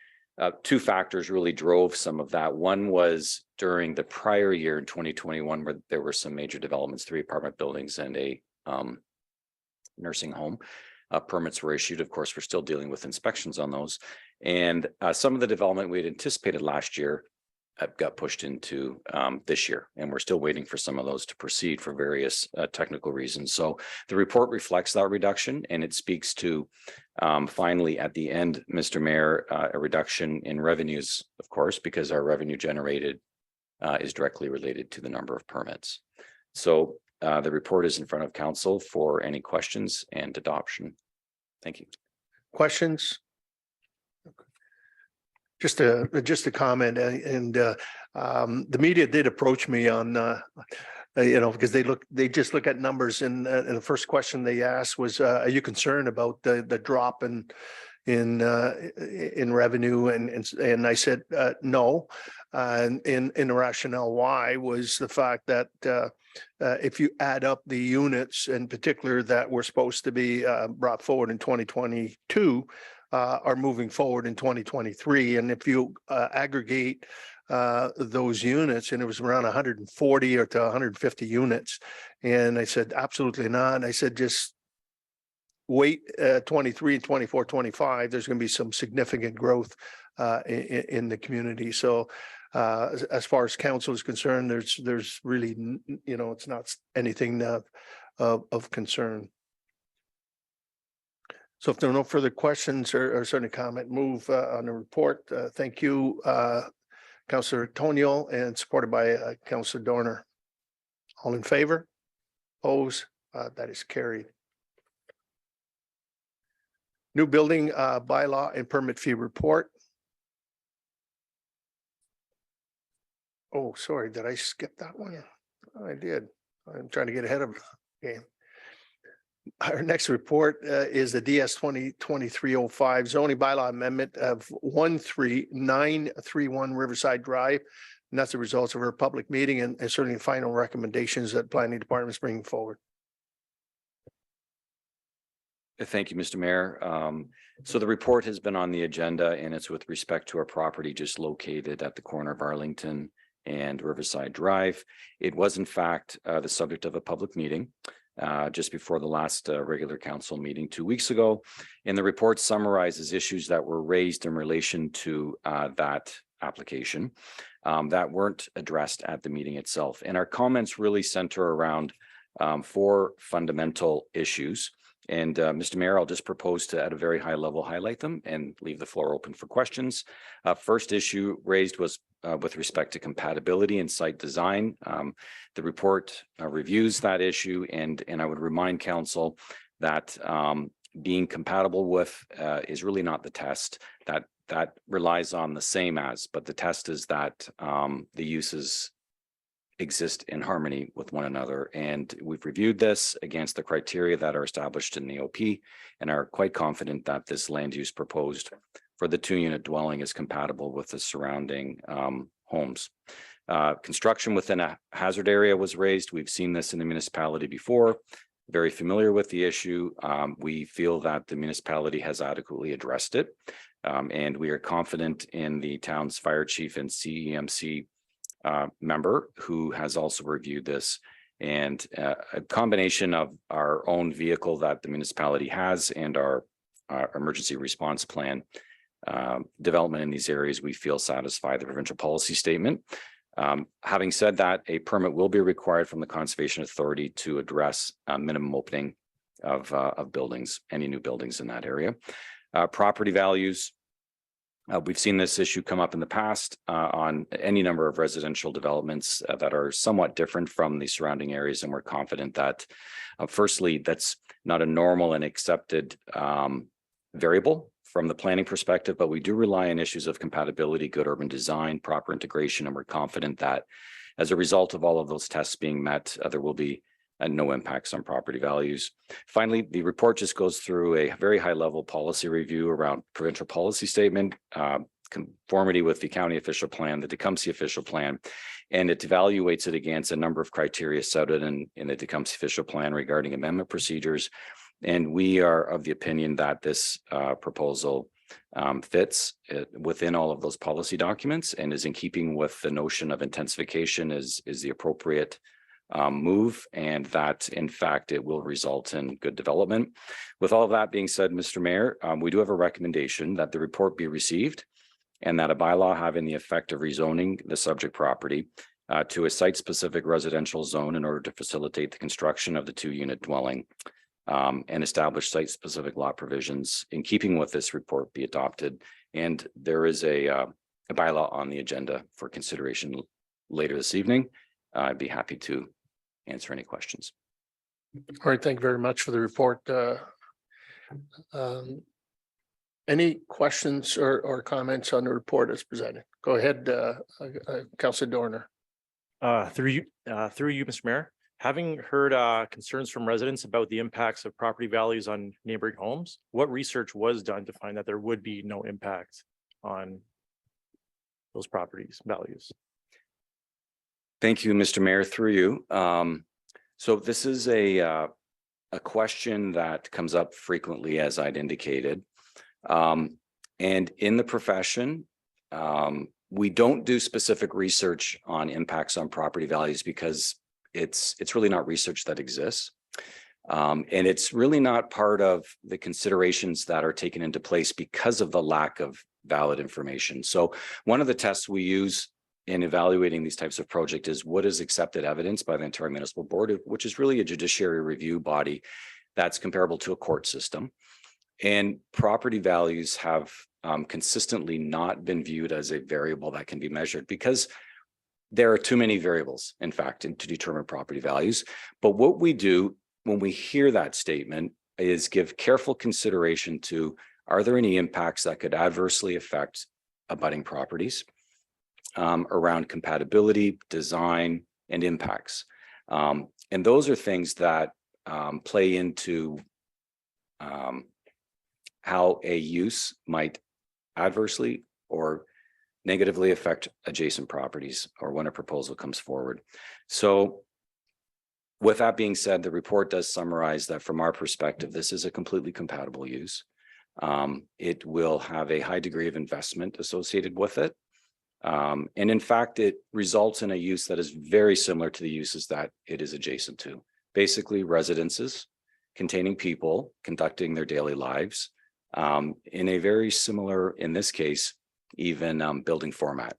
[SPEAKER 13] two factors really drove some of that. One was during the prior year in 2021, where there were some major developments, 3 apartment buildings and a nursing home. Permits were issued. Of course, we're still dealing with inspections on those. And some of the development we had anticipated last year got pushed into this year, and we're still waiting for some of those to proceed for various technical reasons. So the report reflects that reduction, and it speaks to finally at the end, Mr. Mayor, a reduction in revenues, of course, because our revenue generated is directly related to the number of permits. So the report is in front of council for any questions and adoption. Thank you.
[SPEAKER 1] Questions? Just a comment, and the media did approach me on because they just look at numbers and the first question they asked was, are you concerned about the drop in revenue? And I said, no. And the rationale why was the fact that if you add up the units in particular that were supposed to be brought forward in 2022 are moving forward in 2023. And if you aggregate those units, and it was around 140 or to 150 units. And I said, absolutely not. And I said, just wait 23, 24, 25, there's going to be some significant growth in the community. So as far as council is concerned, there's really, it's not anything of concern. So if there are no further questions or certain comment, move on the report. Thank you, Councillor Tonio, and supported by Councillor Dorner. All in favor? Opposed? That is carried. New building bylaw and permit fee report. Oh, sorry, did I skip that one? I did. I'm trying to get ahead of the game. Our next report is the DS 2023-05 zoning bylaw amendment of 13931 Riverside Drive. And that's the results of our public meeting and certainly final recommendations that planning department is bringing forward.
[SPEAKER 13] Thank you, Mr. Mayor. So the report has been on the agenda and it's with respect to our property just located at the corner of Arlington and Riverside Drive. It was in fact the subject of a public meeting just before the last regular council meeting 2 weeks ago. And the report summarizes issues that were raised in relation to that application that weren't addressed at the meeting itself. And our comments really center around 4 fundamental issues. And Mr. Mayor, I'll just propose to at a very high level highlight them and leave the floor open for questions. First issue raised was with respect to compatibility and site design. The report reviews that issue, and I would remind council that being compatible with is really not the test. That relies on the same as, but the test is that the uses exist in harmony with one another. And we've reviewed this against the criteria that are established in the OP and are quite confident that this land use proposed for the 2-unit dwelling is compatible with the surrounding homes. Construction within a hazard area was raised. We've seen this in the municipality before, very familiar with the issue. We feel that the municipality has adequately addressed it. And we are confident in the town's fire chief and CEMC member who has also reviewed this, and a combination of our own vehicle that the municipality has and our emergency response plan development in these areas, we feel satisfy the provincial policy statement. Having said that, a permit will be required from the Conservation Authority to address minimum opening of buildings, any new buildings in that area. Property values. We've seen this issue come up in the past on any number of residential developments that are somewhat different from the surrounding areas. And we're confident that firstly, that's not a normal and accepted variable from the planning perspective, but we do rely on issues of compatibility, good urban design, proper integration. And we're confident that as a result of all of those tests being met, there will be no impacts on property values. Finally, the report just goes through a very high level policy review around provincial policy statement, conformity with the county official plan, the Tecumseh official plan, and it evaluates it against a number of criteria set out in the Tecumseh official plan regarding amendment procedures. And we are of the opinion that this proposal fits within all of those policy documents and is in keeping with the notion of intensification is the appropriate move, and that in fact it will result in good development. With all of that being said, Mr. Mayor, we do have a recommendation that the report be received and that a bylaw having the effect of rezoning the subject property to a site-specific residential zone in order to facilitate the construction of the 2-unit dwelling and establish site-specific lot provisions in keeping with this report be adopted. And there is a bylaw on the agenda for consideration later this evening. I'd be happy to answer any questions.
[SPEAKER 1] All right, thank you very much for the report. Any questions or comments on the report as presented? Go ahead, Councilor Dorner.
[SPEAKER 14] Through you, Mr. Mayor, having heard concerns from residents about the impacts of property values on neighboring homes, what research was done to find that there would be no impact on those properties values?
[SPEAKER 13] Thank you, Mr. Mayor, through you. So this is a question that comes up frequently, as I'd indicated. And in the profession, we don't do specific research on impacts on property values because it's really not research that exists. And it's really not part of the considerations that are taken into place because of the lack of valid information. So one of the tests we use in evaluating these types of projects is what is accepted evidence by the Ontario Municipal Board, which is really a judiciary review body that's comparable to a court system. And property values have consistently not been viewed as a variable that can be measured because there are too many variables, in fact, to determine property values. But what we do when we hear that statement is give careful consideration to, are there any impacts that could adversely affect abutting properties around compatibility, design, and impacts. And those are things that play into how a use might adversely or negatively affect adjacent properties or when a proposal comes forward. So with that being said, the report does summarize that from our perspective, this is a completely compatible use. It will have a high degree of investment associated with it. And in fact, it results in a use that is very similar to the uses that it is adjacent to. Basically, residences containing people conducting their daily lives in a very similar, in this case, even building format.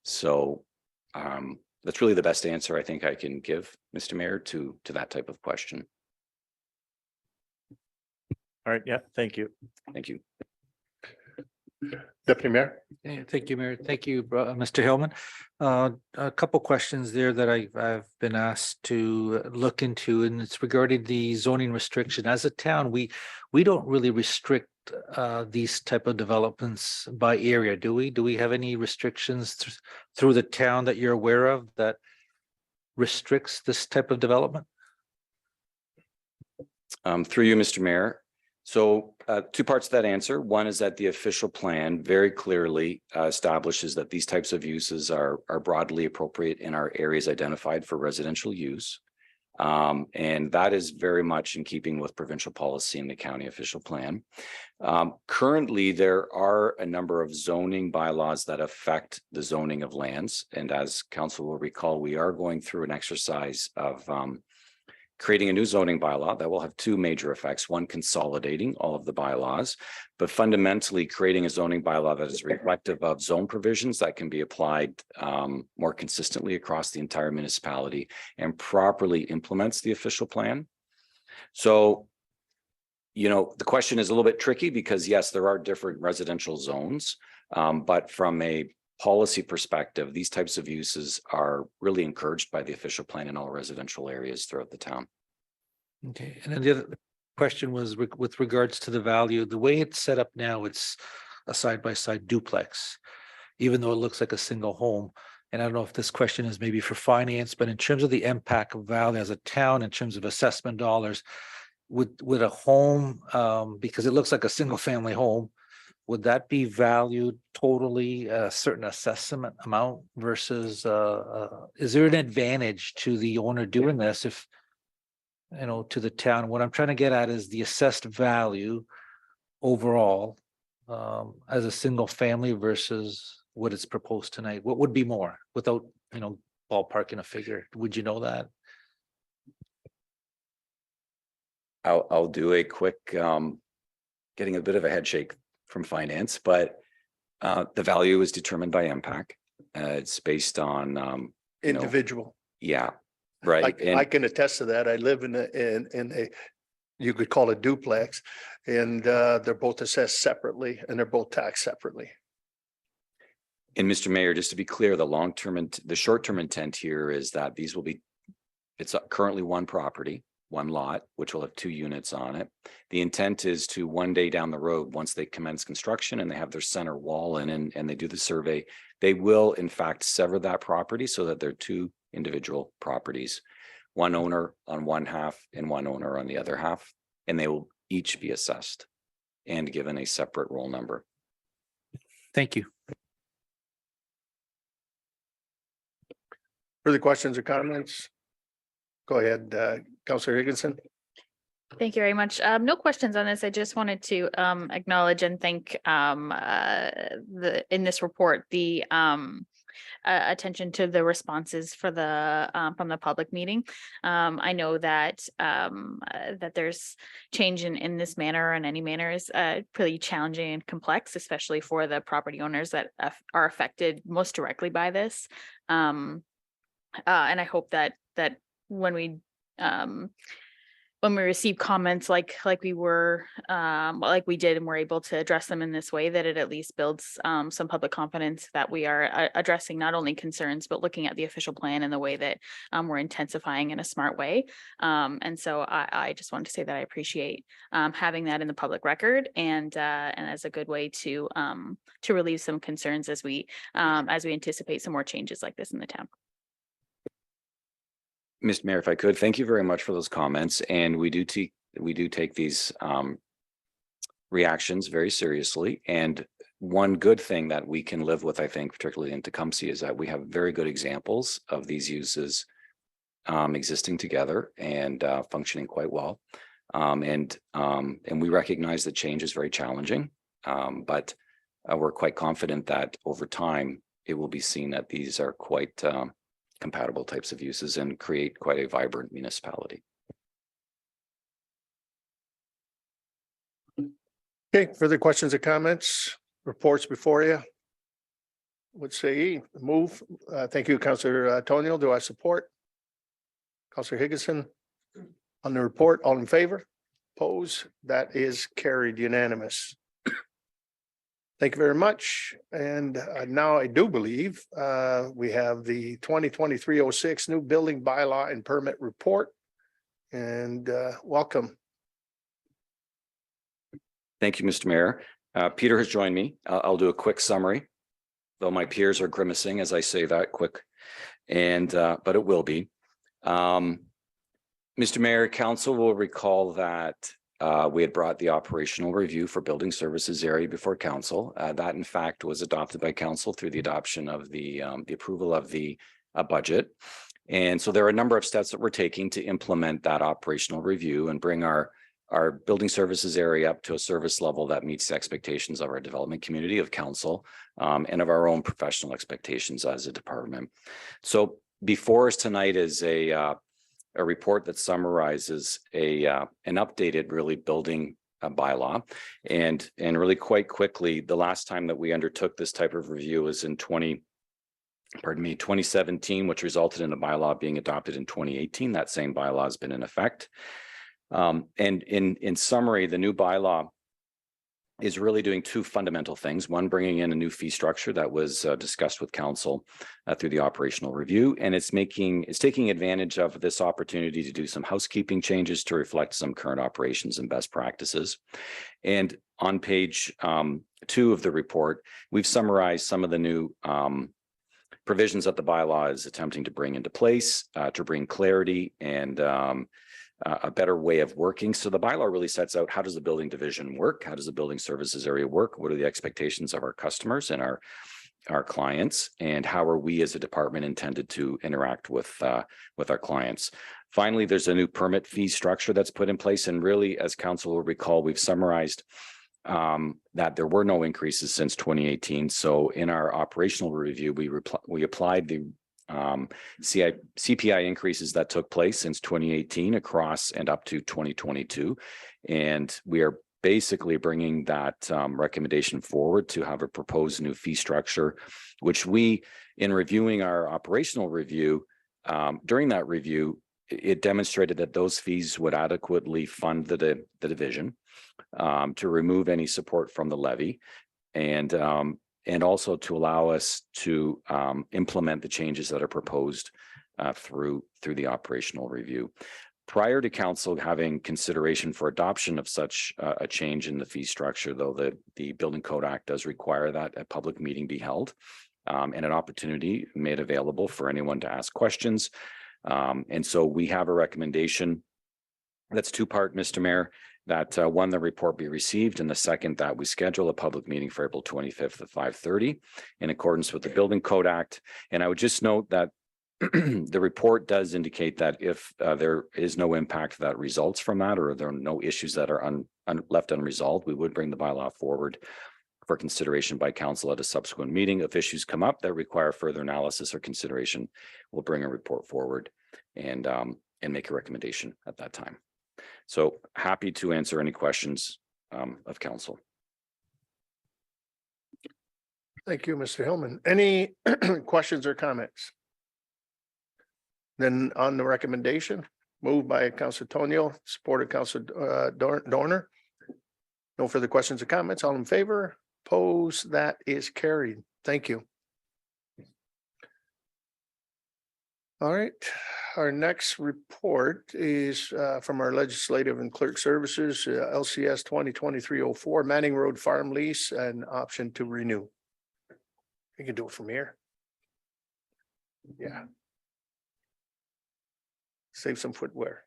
[SPEAKER 13] So that's really the best answer I think I can give, Mr. Mayor, to that type of question.
[SPEAKER 14] All right, yeah, thank you.
[SPEAKER 13] Thank you.
[SPEAKER 1] Deputy Mayor.
[SPEAKER 8] Thank you, Mayor. Thank you, Mr. Hillman. A couple questions there that I've been asked to look into, and it's regarding the zoning restriction. As a town, we don't really restrict these type of developments by area, do we? Do we have any restrictions through the town that you're aware of that restricts this type of development?
[SPEAKER 13] Through you, Mr. Mayor. So two parts to that answer. One is that the official plan very clearly establishes that these types of uses are broadly appropriate in our areas identified for residential use. And that is very much in keeping with provincial policy in the county official plan. Currently, there are a number of zoning bylaws that affect the zoning of lands. And as council will recall, we are going through an exercise of creating a new zoning bylaw that will have two major effects. One, consolidating all of the bylaws, but fundamentally creating a zoning bylaw that is reflective of zone provisions that can be applied more consistently across the entire municipality and properly implements the official plan. So, you know, the question is a little bit tricky because yes, there are different residential zones, but from a policy perspective, these types of uses are really encouraged by the official plan in all residential areas throughout the town.
[SPEAKER 8] Okay, and then the other question was with regards to the value, the way it's set up now, it's a side-by-side duplex, even though it looks like a single home. And I don't know if this question is maybe for finance, but in terms of the impact of value as a town, in terms of assessment dollars, would a home, because it looks like a single family home, would that be valued totally a certain assessment amount versus, is there an advantage to the owner doing this if, you know, to the town? What I'm trying to get at is the assessed value overall as a single family versus what is proposed tonight. What would be more without, you know, ballparking a figure? Would you know that?
[SPEAKER 13] I'll do a quick, getting a bit of a head shake from finance, but the value is determined by impact. It's based on
[SPEAKER 1] Individual.
[SPEAKER 13] Yeah, right.
[SPEAKER 1] I can attest to that. I live in a you could call it duplex, and they're both assessed separately and they're both taxed separately.
[SPEAKER 13] And Mr. Mayor, just to be clear, the long-term and the short-term intent here is that these will be, it's currently one property one lot, which will have 2 units on it. The intent is to one day down the road, once they commence construction and they have their center wall in and they do the survey, they will in fact sever that property so that they're 2 individual properties, one owner on one half and one owner on the other half, and they will each be assessed and given a separate roll number.
[SPEAKER 8] Thank you.
[SPEAKER 1] Further questions or comments? Go ahead, Councillor Higginson.
[SPEAKER 10] Thank you very much. No questions on this. I just wanted to acknowledge and thank in this report the attention to the responses for the from the public meeting. I know that that there's change in this manner and any manner is pretty challenging and complex, especially for the property owners that are affected most directly by this. And I hope that when we receive comments like we were like we did and we're able to address them in this way, that it at least builds some public confidence that we are addressing not only concerns but looking at the official plan in the way that we're intensifying in a smart way. And so I just wanted to say that I appreciate having that in the public record and as a good way to relieve some concerns as we anticipate some more changes like this in the town.
[SPEAKER 13] Mr. Mayor, if I could, thank you very much for those comments. And we do take these reactions very seriously. And one good thing that we can live with, I think, particularly in Tecumseh, is that we have very good examples of these uses existing together and functioning quite well. And we recognize that change is very challenging, but we're quite confident that over time it will be seen that these are quite compatible types of uses and create quite a vibrant municipality.
[SPEAKER 1] Okay, further questions or comments? Reports before you? Would say move. Thank you, Councillor Tonio. Do I support? Councillor Higginson? On the report, all in favor? Oppose? That is carried unanimous. Thank you very much. And now I do believe we have the 2023-06 new building bylaw and permit report. And welcome.
[SPEAKER 13] Thank you, Mr. Mayor. Peter has joined me. I'll do a quick summary, though my peers are grimacing as I say that quick, and but it will be. Mr. Mayor, Council will recall that we had brought the operational review for building services area before Council. That in fact was adopted by Council through the adoption of the approval of the budget. And so there are a number of steps that we're taking to implement that operational review and bring our building services area up to a service level that meets the expectations of our development community, of Council, and of our own professional expectations as a department. So before us tonight is a report that summarizes an updated really building bylaw. And really quite quickly, the last time that we undertook this type of review was in 2017, which resulted in a bylaw being adopted in 2018. That same bylaw has been in effect. And in summary, the new bylaw is really doing 2 fundamental things. One, bringing in a new fee structure that was discussed with Council through the operational review, and it's taking advantage of this opportunity to do some housekeeping changes to reflect some current operations and best practices. And on page 2 of the report, we've summarized some of the new provisions that the bylaw is attempting to bring into place to bring clarity and a better way of working. So the bylaw really sets out, how does the building division work? How does the building services area work? What are the expectations of our customers and our clients? And how are we as a department intended to interact with our clients? Finally, there's a new permit fee structure that's put in place. And really, as Council will recall, we've summarized that there were no increases since 2018. So in our operational review, we applied the CPI increases that took place since 2018 across and up to 2022. And we are basically bringing that recommendation forward to have a proposed new fee structure, which we, in reviewing our operational review, during that review, it demonstrated that those fees would adequately fund the division, to remove any support from the levy, and also to allow us to implement the changes that are proposed through the operational review. Prior to council having consideration for adoption of such a change in the fee structure, though, the Building Code Act does require that a public meeting be held and an opportunity made available for anyone to ask questions. And so we have a recommendation that's two-part, Mr. Mayor, that one, the report be received, and the second, that we schedule a public meeting for April 25th at 5:30 in accordance with the Building Code Act. And I would just note that the report does indicate that if there is no impact that results from that, or there are no issues that are left unresolved, we would bring the bylaw forward for consideration by council at a subsequent meeting. If issues come up that require further analysis or consideration, we'll bring a report forward and make a recommendation at that time. So happy to answer any questions of council.
[SPEAKER 1] Thank you, Mr. Hillman. Any questions or comments? Then on the recommendation, moved by Councilor Tonio, supported Councilor Dorner. No further questions or comments. All in favor? Opposed? That is carried. Thank you. All right. Our next report is from our Legislative and Clerk Services, LCS 2023-04, Manning Road Farm Lease and option to renew. You can do it from here. Yeah. Save some footwear.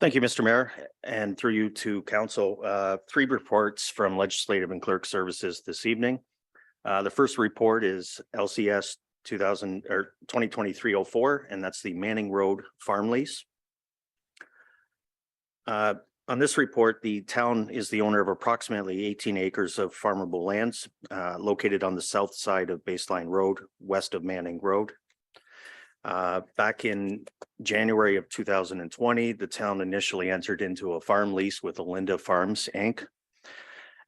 [SPEAKER 15] Thank you, Mr. Mayor, and through you to council, 3 reports from Legislative and Clerk Services this evening. The first report is LCS 2023-04, and that's the Manning Road Farm Lease. On this report, the town is the owner of approximately 18 acres of farmable lands located on the south side of Baseline Road, west of Manning Road. Back in January of 2020, the town initially entered into a farm lease with Alinda Farms, Inc.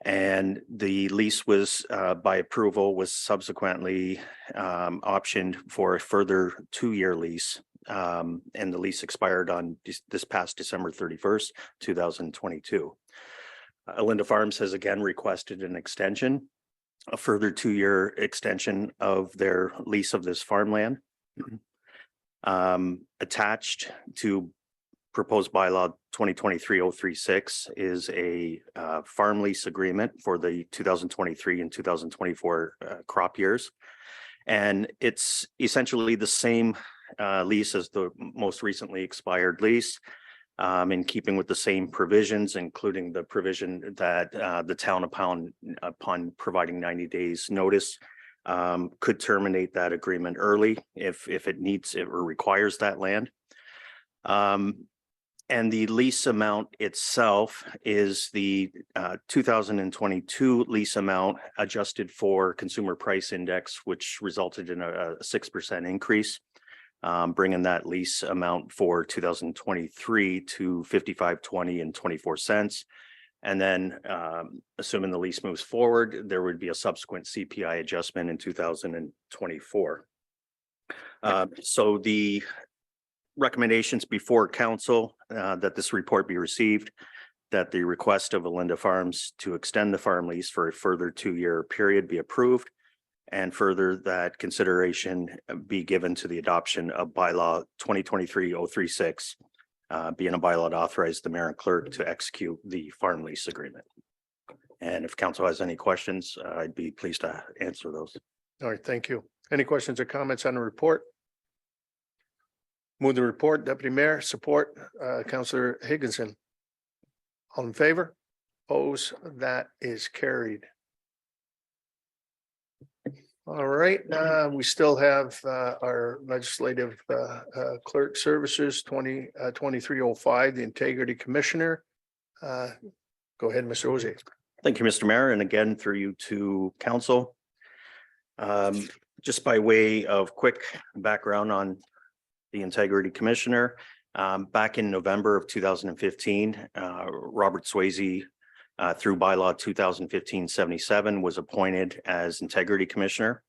[SPEAKER 15] And the lease was, by approval, was subsequently optioned for a further 2-year lease. And the lease expired on this past December 31st, 2022. Alinda Farms has again requested an extension, a further 2-year extension of their lease of this farmland. Attached to proposed bylaw 2023-036 is a farm lease agreement for the 2023 and 2024 crop years. And it's essentially the same lease as the most recently expired lease, in keeping with the same provisions, including the provision that the town upon providing 90 days notice could terminate that agreement early if it needs it or requires that land. And the lease amount itself is the 2022 lease amount adjusted for consumer price index, which resulted in a 6% increase, bringing that lease amount for 2023 to $55.20 and then assuming the lease moves forward, there would be a subsequent CPI adjustment in 2024. So the recommendations before council that this report be received, that the request of Alinda Farms to extend the farm lease for a further 2-year period be approved, and further that consideration be given to the adoption of bylaw 2023-036, being a bylaw to authorize the mayor and clerk to execute the farm lease agreement. And if council has any questions, I'd be pleased to answer those.
[SPEAKER 1] All right, thank you. Any questions or comments on the report? Move the report, Deputy Mayor, support, Councillor Higginson. All in favor? Oppose? That is carried. All right, we still have our legislative clerk services 2305, the Integrity Commissioner. Go ahead, Mr. Oze.
[SPEAKER 15] Thank you, Mr. Mayor, and again through you to council. Just by way of quick background on the Integrity Commissioner, back in November of 2015, Robert Swayze, through bylaw 2015-77, was appointed as Integrity Commissioner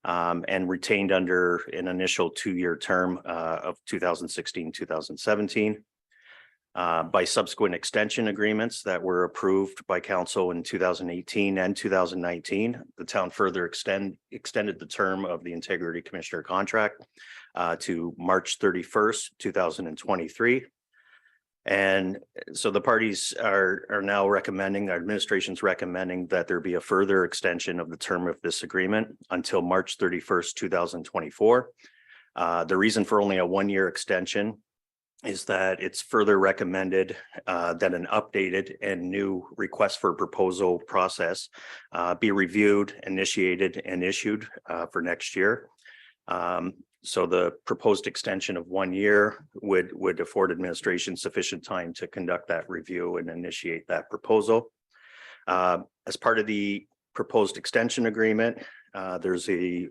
[SPEAKER 15] and retained under an initial 2-year term of 2016-2017. by subsequent extension agreements that were approved by council in 2018 and 2019. The town further extended the term of the Integrity Commissioner contract to March 31st, 2023. And so the parties are now recommending, our administration's recommending that there be a further extension of the term of this agreement until March 31st, 2024. The reason for only a one-year extension is that it's further recommended that an updated and new request for proposal process be reviewed, initiated, and issued for next year. So the proposed extension of 1 year would afford administration sufficient time to conduct that review and initiate that proposal. As part of the proposed extension agreement, there's a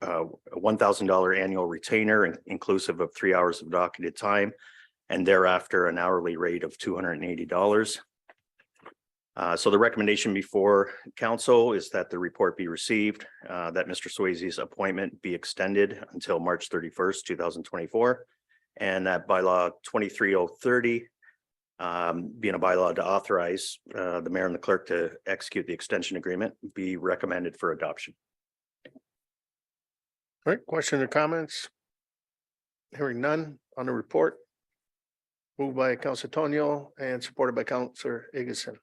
[SPEAKER 15] $1,000 annual retainer inclusive of 3 hours of docketed time, and thereafter an hourly rate of $280. So the recommendation before council is that the report be received, that Mr. Swayze's appointment be extended until March 31st, 2024, and that bylaw 23030 being a bylaw to authorize the mayor and the clerk to execute the extension agreement be recommended for adoption.
[SPEAKER 1] All right, question or comments? Hearing none on the report. Moved by Councilor Tonio and supported by Councilor Igison.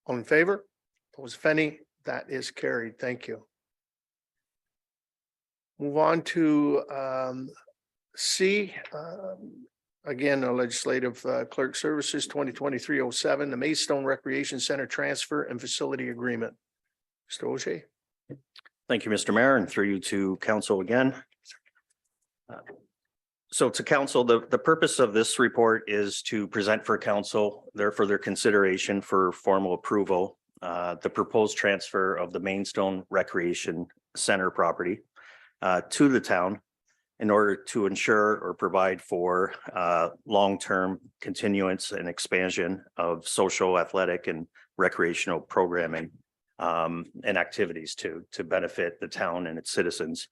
[SPEAKER 1] All in favor? Opposed, if any? That is carried. Thank you. Move on to C. Again, a legislative clerk services 2023-07, the Maidstone Recreation Center transfer and facility agreement. Mr. O'Shea.
[SPEAKER 15] Thank you, Mr. Mayor, and through you to council again. So to council, the purpose of this report is to present for council their further consideration for formal approval, the proposed transfer of the Maidstone Recreation Center property to the town in order to ensure or provide for long-term continuance and expansion of social, athletic, and recreational programming and activities to benefit the town and its citizens,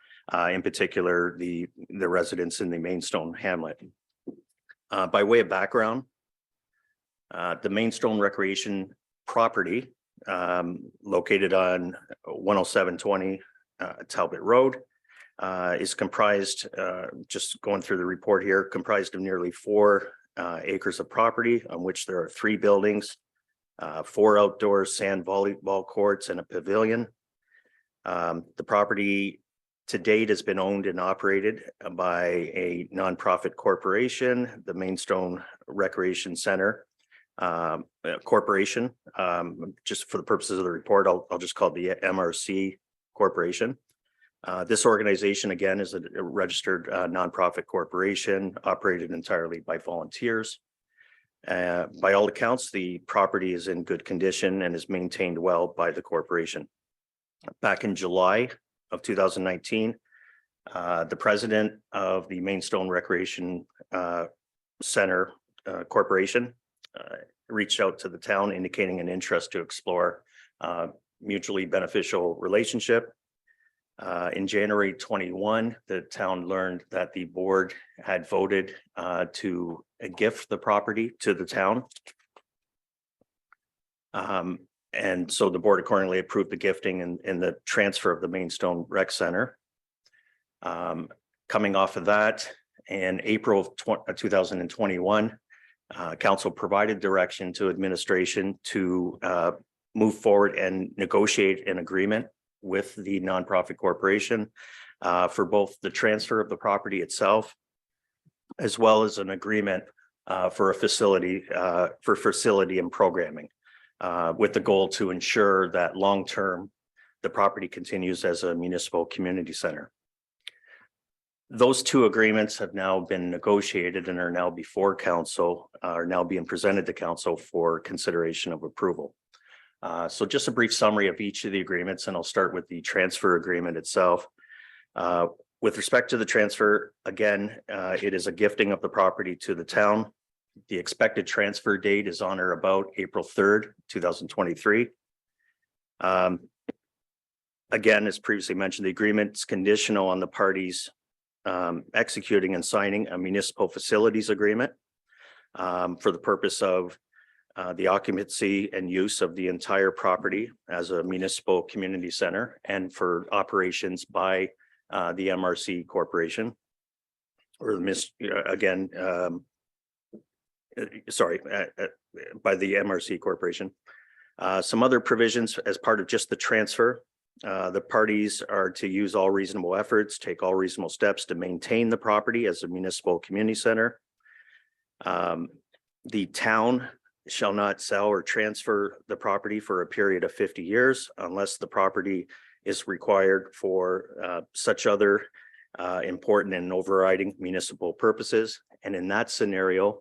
[SPEAKER 15] in particular the residents in the Maidstone hamlet. By way of background, the Maidstone Recreation property located on 10720 Talbot Road is comprised, just going through the report here, comprised of nearly 4 acres of property on which there are 3 buildings, 4 outdoor sand volleyball courts and a pavilion. The property to date has been owned and operated by a nonprofit corporation, the Maidstone Recreation Center Corporation. Just for the purposes of the report, I'll just call it the MRC Corporation. This organization, again, is a registered nonprofit corporation operated entirely by volunteers. By all accounts, the property is in good condition and is maintained well by the corporation. Back in July of 2019, the president of the Maidstone Recreation Center Corporation reached out to the town indicating an interest to explore mutually beneficial relationship. In January 21, the town learned that the board had voted to gift the property to the town. And so the board accordingly approved the gifting and the transfer of the Maidstone Rec Center. Coming off of that, in April of 2021, council provided direction to administration to move forward and negotiate an agreement with the nonprofit corporation for both the transfer of the property itself, as well as an agreement for a facility and programming, with the goal to ensure that long-term the property continues as a municipal community center. Those 2 agreements have now been negotiated and are now before council, are now being presented to council for consideration of approval. So just a brief summary of each of the agreements, and I'll start with the transfer agreement itself. With respect to the transfer, again, it is a gifting of the property to the town. The expected transfer date is on or about April 3rd, 2023. Again, as previously mentioned, the agreement is conditional on the parties executing and signing a municipal facilities agreement. for the purpose of the occupancy and use of the entire property as a municipal community center and for operations by the MRC Corporation. Or by the MRC Corporation. Some other provisions as part of just the transfer. The parties are to use all reasonable efforts, take all reasonable steps to maintain the property as a municipal community center. The town shall not sell or transfer the property for a period of 50 years unless the property is required for such other important and overriding municipal purposes. And in that scenario,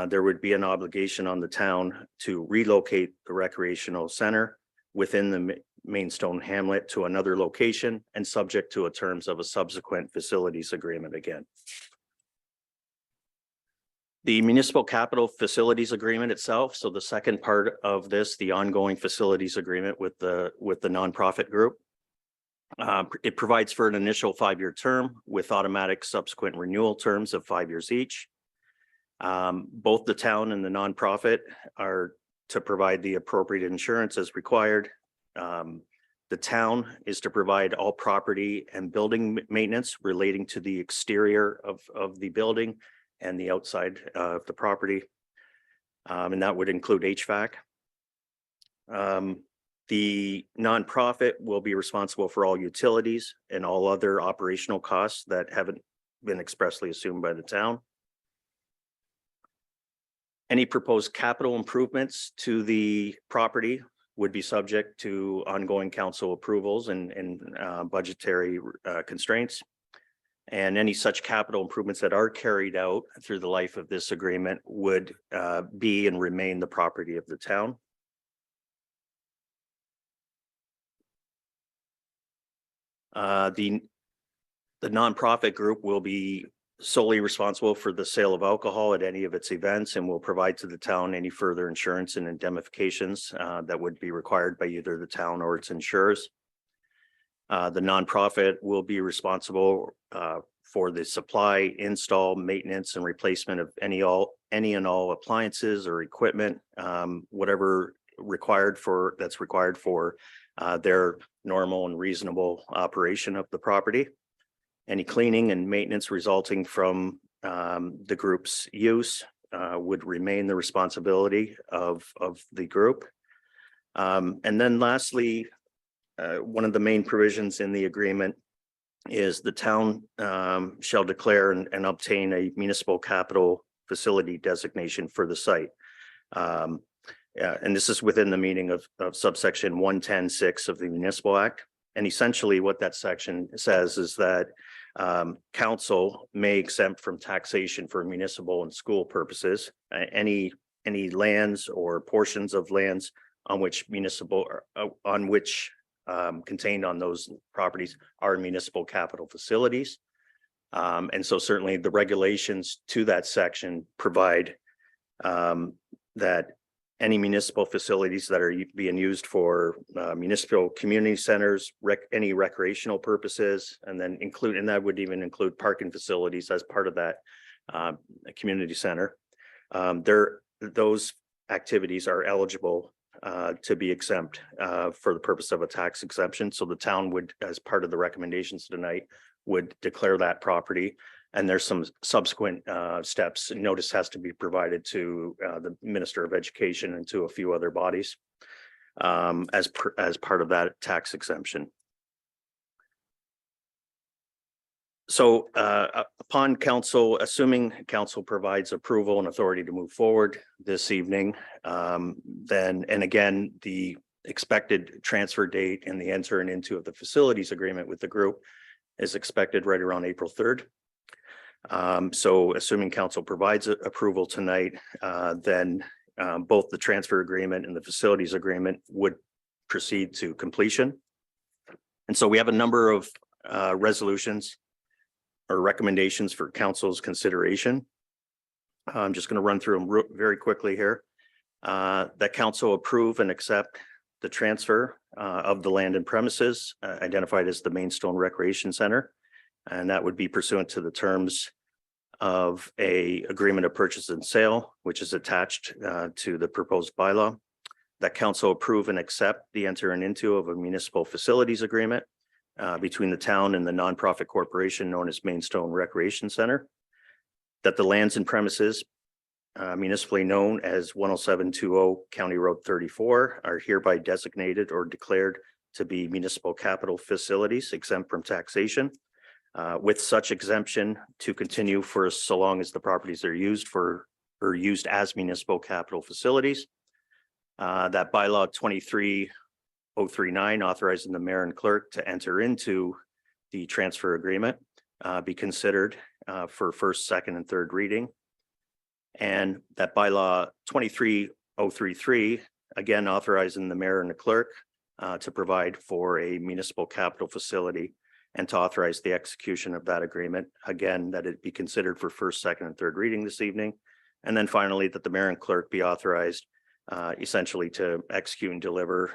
[SPEAKER 15] there would be an obligation on the town to relocate the recreational center within the Mainstone hamlet to another location and subject to a terms of a subsequent facilities agreement again. The municipal capital facilities agreement itself. So the second part of this, the ongoing facilities agreement with the nonprofit group. It provides for an initial 5-year term with automatic subsequent renewal terms of 5 years each. Both the town and the nonprofit are to provide the appropriate insurance as required. The town is to provide all property and building maintenance relating to the exterior of the building and the outside of the property. And that would include HVAC. The nonprofit will be responsible for all utilities and all other operational costs that haven't been expressly assumed by the town. Any proposed capital improvements to the property would be subject to ongoing council approvals and budgetary constraints. And any such capital improvements that are carried out through the life of this agreement would be and remain the property of the town. The nonprofit group will be solely responsible for the sale of alcohol at any of its events and will provide to the town any further insurance and indemnifications that would be required by either the town or its insurers. The nonprofit will be responsible for the supply, install, maintenance, and replacement of any and all appliances or equipment, whatever that's required for their normal and reasonable operation of the property. Any cleaning and maintenance resulting from the group's use would remain the responsibility of the group. And then lastly, one of the main provisions in the agreement is the town shall declare and obtain a municipal capital facility designation for the site. And this is within the meaning of subsection 110(6) of the Municipal Act. And essentially what that section says is that council may exempt from taxation for municipal and school purposes any lands or portions of lands on which contained on those properties are municipal capital facilities. And so certainly the regulations to that section provide that any municipal facilities that are being used for municipal community centers, any recreational purposes, and that would even include parking facilities as part of that community center. Those activities are eligible to be exempt for the purpose of a tax exemption. So the town would, as part of the recommendations tonight, would declare that property. And there's some subsequent steps. Notice has to be provided to the Minister of Education and to a few other bodies as part of that tax exemption. So upon council, assuming council provides approval and authority to move forward this evening, then, and again, the expected transfer date and the entering into of the facilities agreement with the group is expected right around April 3rd. So assuming council provides approval tonight, then both the transfer agreement and the facilities agreement would proceed to completion. And so we have a number of resolutions or recommendations for council's consideration. I'm just going to run through them very quickly here. That council approve and accept the transfer of the land and premises identified as the Mainstone Recreation Center. And that would be pursuant to the terms of a agreement of purchase and sale, which is attached to the proposed bylaw. That council approve and accept the entering into of a municipal facilities agreement between the town and the nonprofit corporation known as Mainstone Recreation Center. That the lands and premises municipally known as 10720 County Road 34 are hereby designated or declared to be municipal capital facilities exempt from taxation, with such exemption to continue for so long as the properties are used for or used as municipal capital facilities. That bylaw 23039 authorizing the mayor and clerk to enter into the transfer agreement be considered for first, second, and third reading. And that bylaw 23033, again authorizing the mayor and the clerk to provide for a municipal capital facility and to authorize the execution of that agreement. Again, that it be considered for first, second, and third reading this evening. And then finally, that the mayor and clerk be authorized essentially to execute and deliver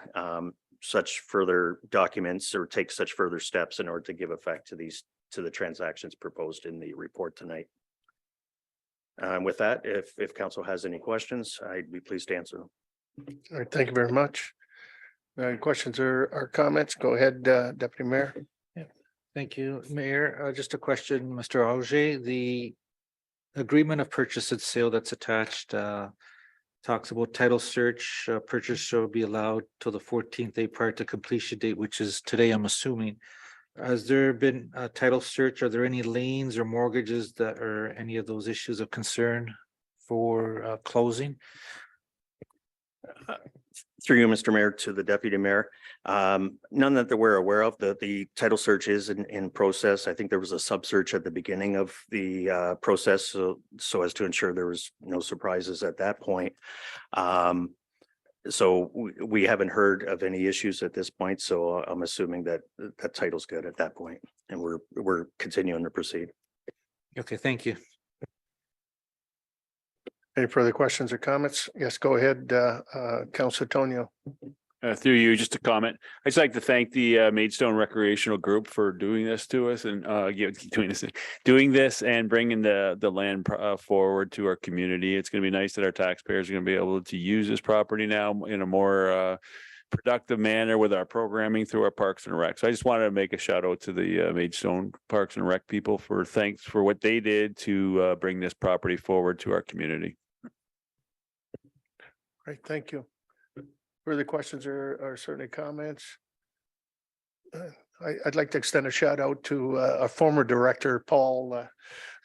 [SPEAKER 15] such further documents or take such further steps in order to give effect to the transactions proposed in the report tonight. With that, if council has any questions, I'd be pleased to answer them.
[SPEAKER 1] All right, thank you very much. Questions or comments? Go ahead, Deputy Mayor.
[SPEAKER 8] Thank you, Mayor. Just a question, Mr. Auger, the agreement of purchase and sale that's attached talks about title search, purchase shall be allowed till the 14th day prior to completion date, which is today, I'm assuming. Has there been a title search? Are there any liens or mortgages that are any of those issues of concern for closing?
[SPEAKER 15] Through you, Mr. Mayor, to the deputy mayor. None that we're aware of. The title search is in process. I think there was a sub search at the beginning of the process, so as to ensure there was no surprises at that point. So we haven't heard of any issues at this point. So I'm assuming that that title's good at that point, and we're continuing to proceed.
[SPEAKER 8] Okay, thank you.
[SPEAKER 1] Any further questions or comments? Yes, go ahead, Councilor Tonio.
[SPEAKER 12] Through you, just a comment. I'd just like to thank the Maidstone Recreational Group for doing this to us and doing this and bringing the land forward to our community. It's going to be nice that our taxpayers are going to be able to use this property now in a more productive manner with our programming through our Parks and Rec. So I just wanted to make a shout out to the Maidstone Parks and Rec people for thanks for what they did to bring this property forward to our community.
[SPEAKER 1] Great, thank you. Further questions or certainly comments? I'd like to extend a shout out to a former director, Paul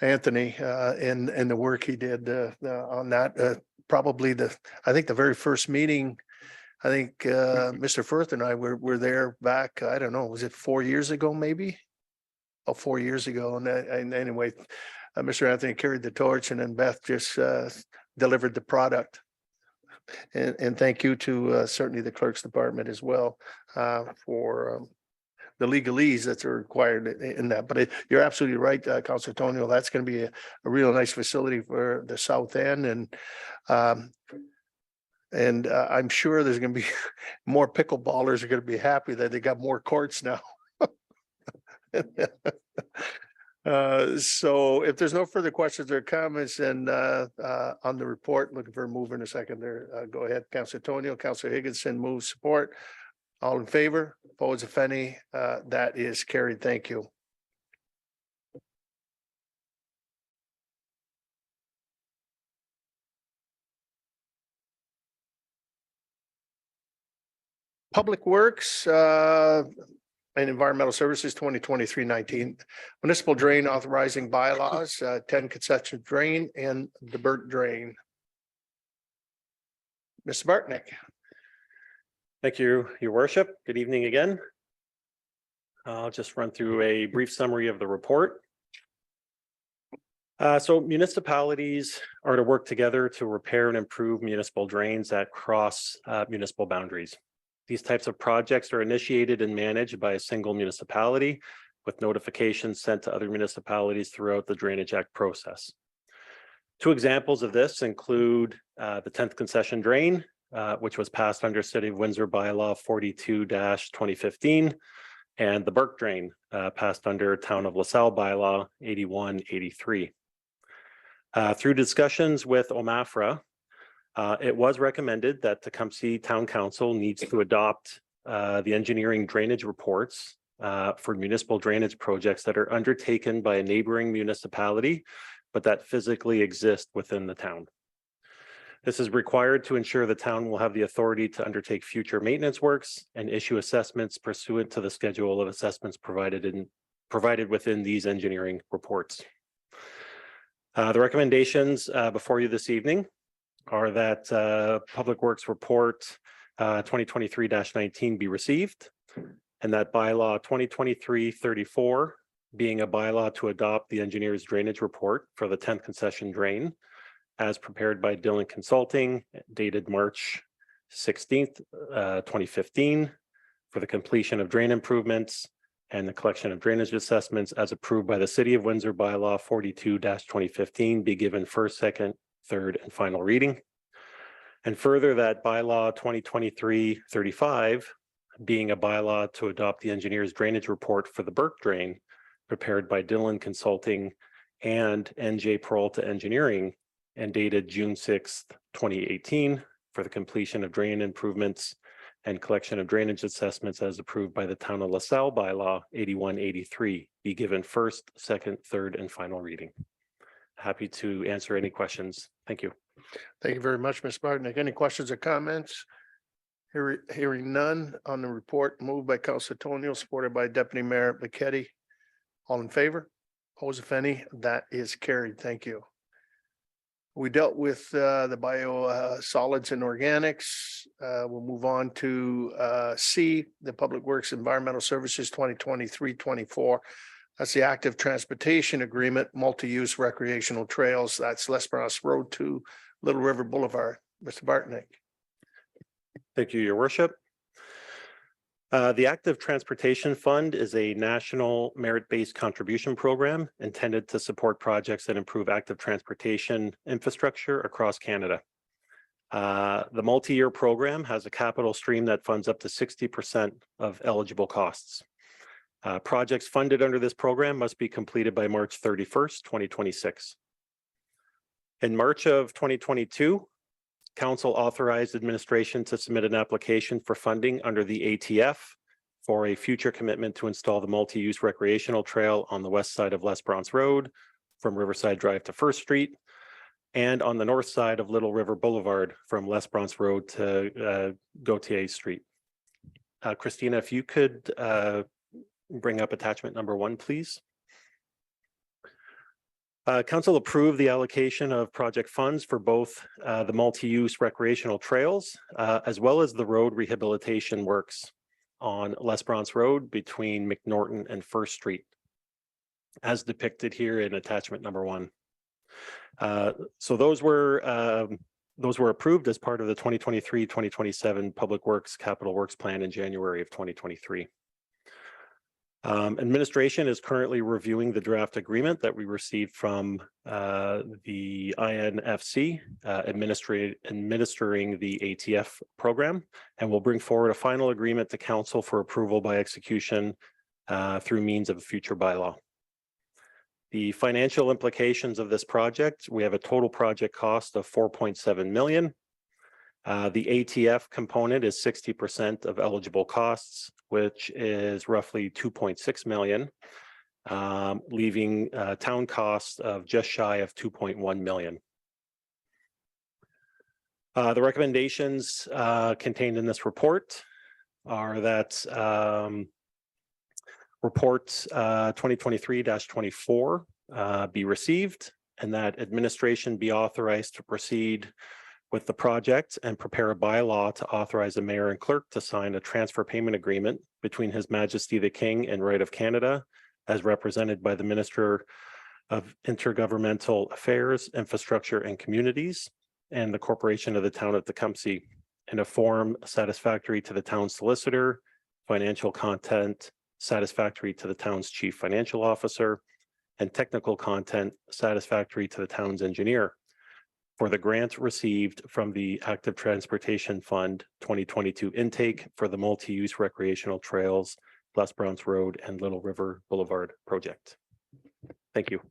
[SPEAKER 1] Anthony, and the work he did on that. Probably I think the very first meeting, I think Mr. Firth and I were there back, I don't know, was it 4 years ago, maybe? Oh, 4 years ago. And anyway, Mr. Anthony carried the torch and then Beth just delivered the product. And thank you to certainly the clerk's department as well for the legalese that's required in that. But you're absolutely right, Councilor Tonio. That's going to be a real nice facility for the south end, and I'm sure there's going to be more pickleballers are going to be happy that they got more courts now. So if there's no further questions or comments and on the report, looking for a mover in a second there. Go ahead, Councilor Tonio. Councilor Higginson moves support. All in favor? Opposed, if any? That is carried. Thank you. Public Works and Environmental Services 2023-19 municipal drain authorizing bylaws, 10 concession drain and the Burt drain. Mr. Bartnick.
[SPEAKER 9] Thank you, Your Worship. Good evening again. I'll just run through a brief summary of the report. So municipalities are to work together to repair and improve municipal drains that cross municipal boundaries. These types of projects are initiated and managed by a single municipality with notifications sent to other municipalities throughout the Drainage Act process. Two examples of this include the 10th concession drain, which was passed under City of Windsor bylaw 42-2015, and the Burke drain passed under Town of LaSalle bylaw 81-83. Through discussions with OMAFRA, it was recommended that Tecumseh Town Council needs to adopt the engineering drainage reports for municipal drainage projects that are undertaken by a neighboring municipality, but that physically exist within the town. This is required to ensure the town will have the authority to undertake future maintenance works and issue assessments pursuant to the schedule of assessments provided within these engineering reports. The recommendations before you this evening are that Public Works Report 2023-19 be received, and that bylaw 2023-34 being a bylaw to adopt the engineer's drainage report for the 10th concession drain as prepared by Dillon Consulting dated March 16th, 2015 for the completion of drain improvements and the collection of drainage assessments as approved by the City of Windsor bylaw 42-2015 be given first, second, third, and final reading. And further, that bylaw 2023-35 being a bylaw to adopt the engineer's drainage report for the Burke drain prepared by Dillon Consulting and NJ Peralta Engineering and dated June 6th, 2018 for the completion of drain improvements and collection of drainage assessments as approved by the Town of LaSalle bylaw 8183 be given first, second, third, and final reading. Happy to answer any questions. Thank you.
[SPEAKER 1] Thank you very much, Ms. Martinick. Any questions or comments? Hearing none on the report, moved by Councilor Tonio, supported by Deputy Mayor McKetty. All in favor? Opposed, if any? That is carried. Thank you. We dealt with the biosolids and organics. We'll move on to C, the Public Works Environmental Services 2023-24. That's the active transportation agreement, multi-use recreational trails. That's L'Esperance Road to Little River Boulevard. Mr. Bartnick.
[SPEAKER 9] Thank you, Your Worship. The Active Transportation Fund is a national merit-based contribution program intended to support projects that improve active transportation infrastructure across Canada. The multi-year program has a capital stream that funds up to 60% of eligible costs. Projects funded under this program must be completed by March 31st, 2026. In March of 2022, Council authorized administration to submit an application for funding under the ATF for a future commitment to install the multi-use recreational trail on the west side of L'Esperance Road from Riverside Drive to First Street and on the north side of Little River Boulevard from L'Esperance Road to Gautier Street. Christina, if you could bring up attachment number 1, please. Council approved the allocation of project funds for both the multi-use recreational trails as well as the road rehabilitation works on L'Esperance Road between McNorton and First Street, as depicted here in attachment number 1. So those were approved as part of the 2023-2027 Public Works Capital Works Plan in January of 2023. Administration is currently reviewing the draft agreement that we received from the INFC administering the ATF program, and will bring forward a final agreement to council for approval by execution through means of a future bylaw. The financial implications of this project, we have a total project cost of 4.7 million. The ATF component is 60% of eligible costs, which is roughly 2.6 million, leaving town costs of just shy of 2.1 million. The recommendations contained in this report are that report 2023-24 be received, and that administration be authorized to proceed with the project and prepare a bylaw to authorize the mayor and clerk to sign a transfer payment agreement between His Majesty the King and Right of Canada, as represented by the Minister of Intergovernmental Affairs, Infrastructure and Communities, and the Corporation of the Town of Tecumseh, in a form satisfactory to the town's solicitor, financial content satisfactory to the town's chief financial officer, and technical content satisfactory to the town's engineer, for the grant received from the Active Transportation Fund 2022 intake for the multi-use recreational trails, L'Esperance Road and Little River Boulevard project. Thank you.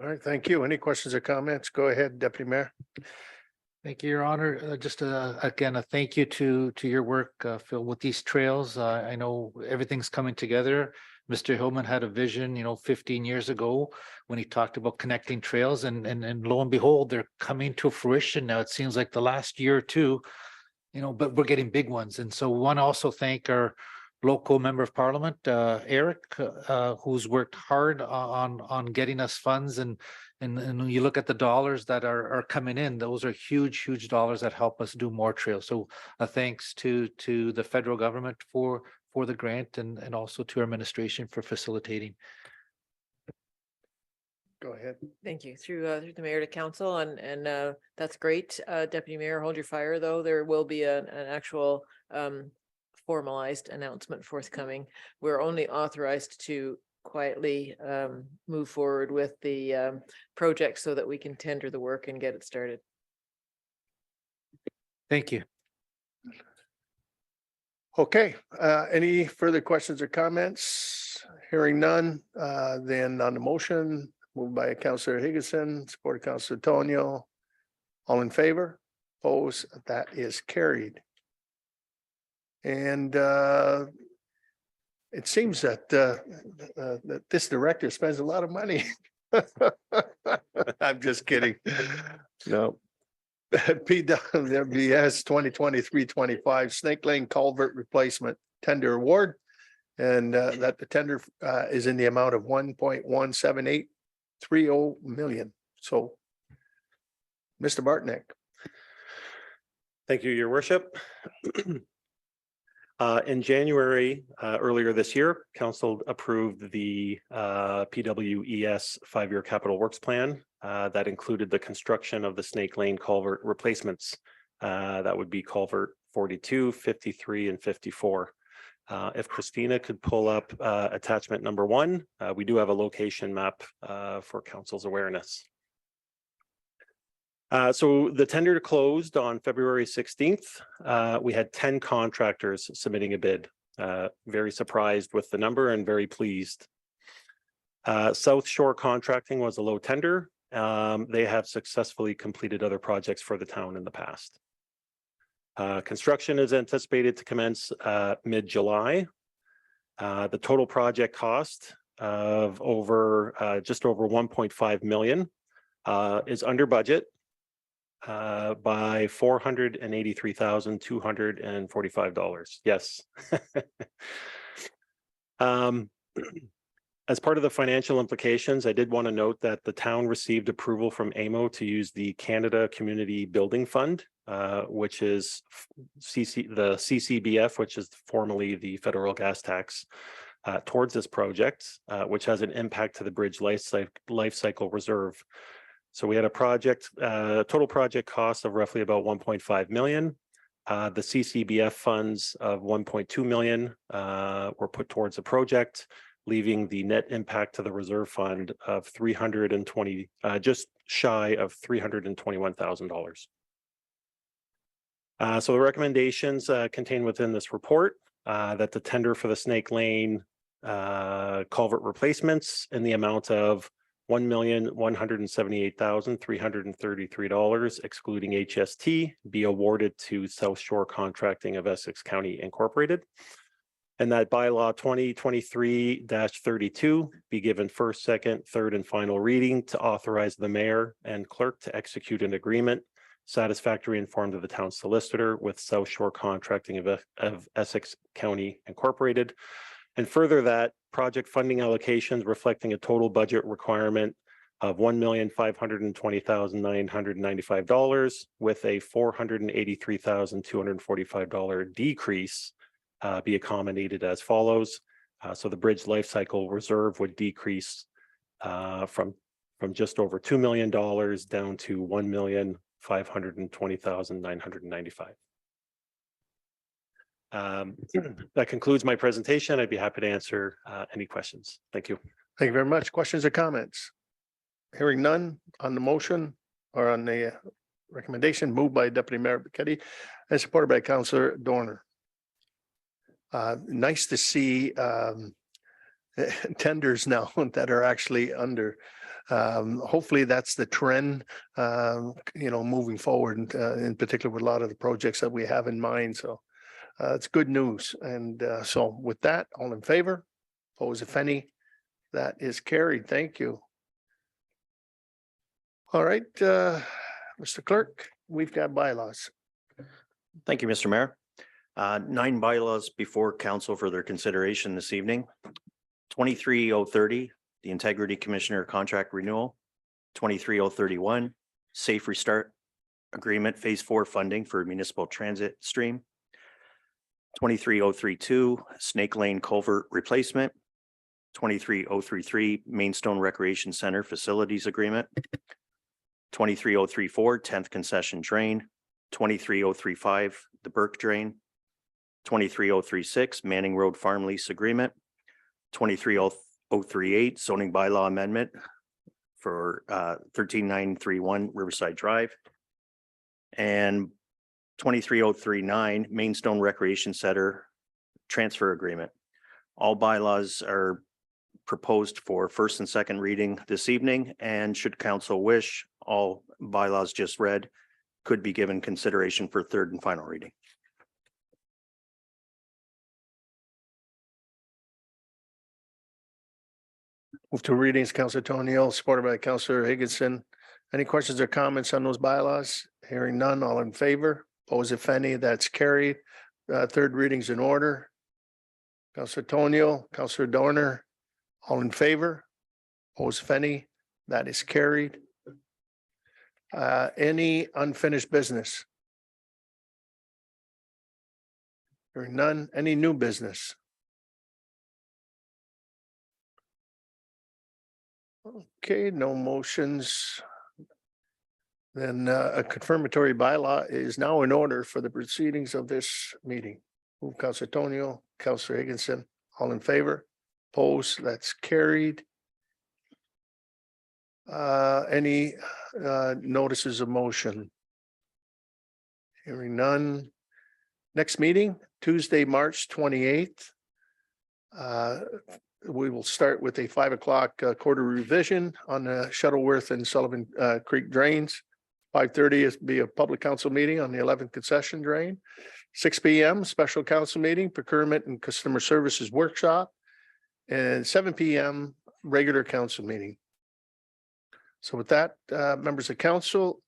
[SPEAKER 1] All right, thank you. Any questions or comments? Go ahead, Deputy Mayor.
[SPEAKER 8] Thank you, Your Honor. Just again, a thank you to your work, Phil, with these trails. I know everything's coming together. Mr. Hillman had a vision, 15 years ago when he talked about connecting trails, and lo and behold, they're coming to fruition now. It seems like the last year or two, but we're getting big ones. And so we want to also thank our local member of parliament, Eric, who's worked hard on getting us funds, and when you look at the dollars that are coming in, those are huge dollars that help us do more trails. So thanks to the federal government for the grant, and also to our administration for facilitating.
[SPEAKER 1] Go ahead.
[SPEAKER 3] Thank you. Through the mayor to council, and that's great. Deputy Mayor, hold your fire, though. There will be an actual formalized announcement forthcoming. We're only authorized to quietly move forward with the project so that we can tender the work and get it started.
[SPEAKER 8] Thank you.
[SPEAKER 1] Okay, any further questions or comments? Hearing none, then on the motion, moved by Councillor Higginson, supported Councillor Tonio. All in favor? Opposed? That is carried. And it seems that that this director spends a lot of money. I'm just kidding. No. PWS 2023-25 Snake Lane Culvert Replacement Tender Award. And that the tender is in the amount of 1.17830 million. So, Mr. Bartnick.
[SPEAKER 9] Thank you, Your Worship. In January, earlier this year, Council approved the PWES 5-year capital works plan that included the construction of the Snake Lane culvert replacements. That would be culvert 42, 53, and 54. If Christina could pull up attachment number 1, we do have a location map for Council's awareness. So the tender closed on February 16th. We had 10 contractors submitting a bid. Very surprised with the number and very pleased. South Shore Contracting was a low tender. They have successfully completed other projects for the town in the past. Construction is anticipated to commence mid-July. The total project cost of just over 1.5 million is under budget by $483,245. Yes. As part of the financial implications, I did want to note that the town received approval from AMO to use the Canada Community Building Fund, which is the CCBF, which is formerly the federal gas tax, towards this project, which has an impact to the bridge life cycle reserve. So we had a total project cost of roughly about 1.5 million. The CCBF funds of 1.2 million were put towards the project, leaving the net impact to the reserve fund of just shy of $321,000. So the recommendations contained within this report that the tender for the Snake Lane culvert replacements in the amount of $1,178,333, excluding HST, be awarded to South Shore Contracting of Essex County Incorporated. And that bylaw 2023-32 be given first, second, third, and final reading to authorize the mayor and clerk to execute an agreement satisfactory in form to the town solicitor with South Shore Contracting of Essex County Incorporated. And further, that project funding allocations reflecting a total budget requirement of $1,520,995 with a $483,245 decrease be accommodated as follows. So the bridge life cycle reserve would decrease from just over $2 million down to $1,520,995. That concludes my presentation. I'd be happy to answer any questions. Thank you.
[SPEAKER 1] Thank you very much. Questions or comments? Hearing none on the motion or on the recommendation, moved by Deputy Mayor Burketti and supported by Councillor Dorner. Nice to see tenders now that are actually under hopefully that's the trend, moving forward, in particular with a lot of the projects that we have in mind. So it's good news. And so with that, all in favor? Opposed, if any? That is carried. Thank you. All right, Mr. Clerk, we've got bylaws.
[SPEAKER 15] Thank you, Mr. Mayor. 9 bylaws before council for their consideration this evening. 23030, the Integrity Commissioner Contract Renewal. 23031, Safe Restart Agreement Phase 4 funding for municipal transit stream. 23032, Snake Lane Culvert Replacement. 23033, Mainstone Recreation Center Facilities Agreement. 23034, 10th Concession Drain. 23035, the Burke Drain. 23036, Manning Road Farm Lease Agreement. 23038, Zoning Bylaw Amendment for 13931 Riverside Drive. And 23039, Mainstone Recreation Center Transfer Agreement. All bylaws are proposed for first and second reading this evening, and should council wish, all bylaws just read could be given consideration for third and final reading.
[SPEAKER 1] Move to readings, Councilor Tonio, supported by Councilor Higginson. Any questions or comments on those bylaws? Hearing none, all in favor? Opposed, if any? That's carried. Third readings in order. Councilor Tonio, Councilor Dorner, all in favor? Opposed, if any? That is carried. Any unfinished business? Hearing none. Any new business? Okay, no motions. Then a confirmatory bylaw is now in order for the proceedings of this meeting. Move Councilor Tonio, Councilor Higginson, all in favor? Opposed, that's carried. Any notices of motion? Hearing none. Next meeting, Tuesday, March 28th. We will start with a 5 o'clock quarter revision on the Shuttleworth and Sullivan Creek drains. 5:30 is be a public council meeting on the 11th concession drain. 6 p.m. special council meeting, procurement and customer services workshop. And 7 p.m. regular council meeting. So with that, members of council,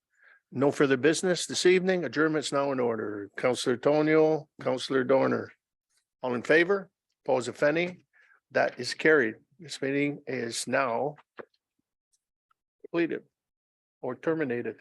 [SPEAKER 1] no further business this evening. Adjournment's now in order. Councilor Tonio, Councilor Dorner, all in favor? Opposed, if any? That is carried. This meeting is now completed or terminated.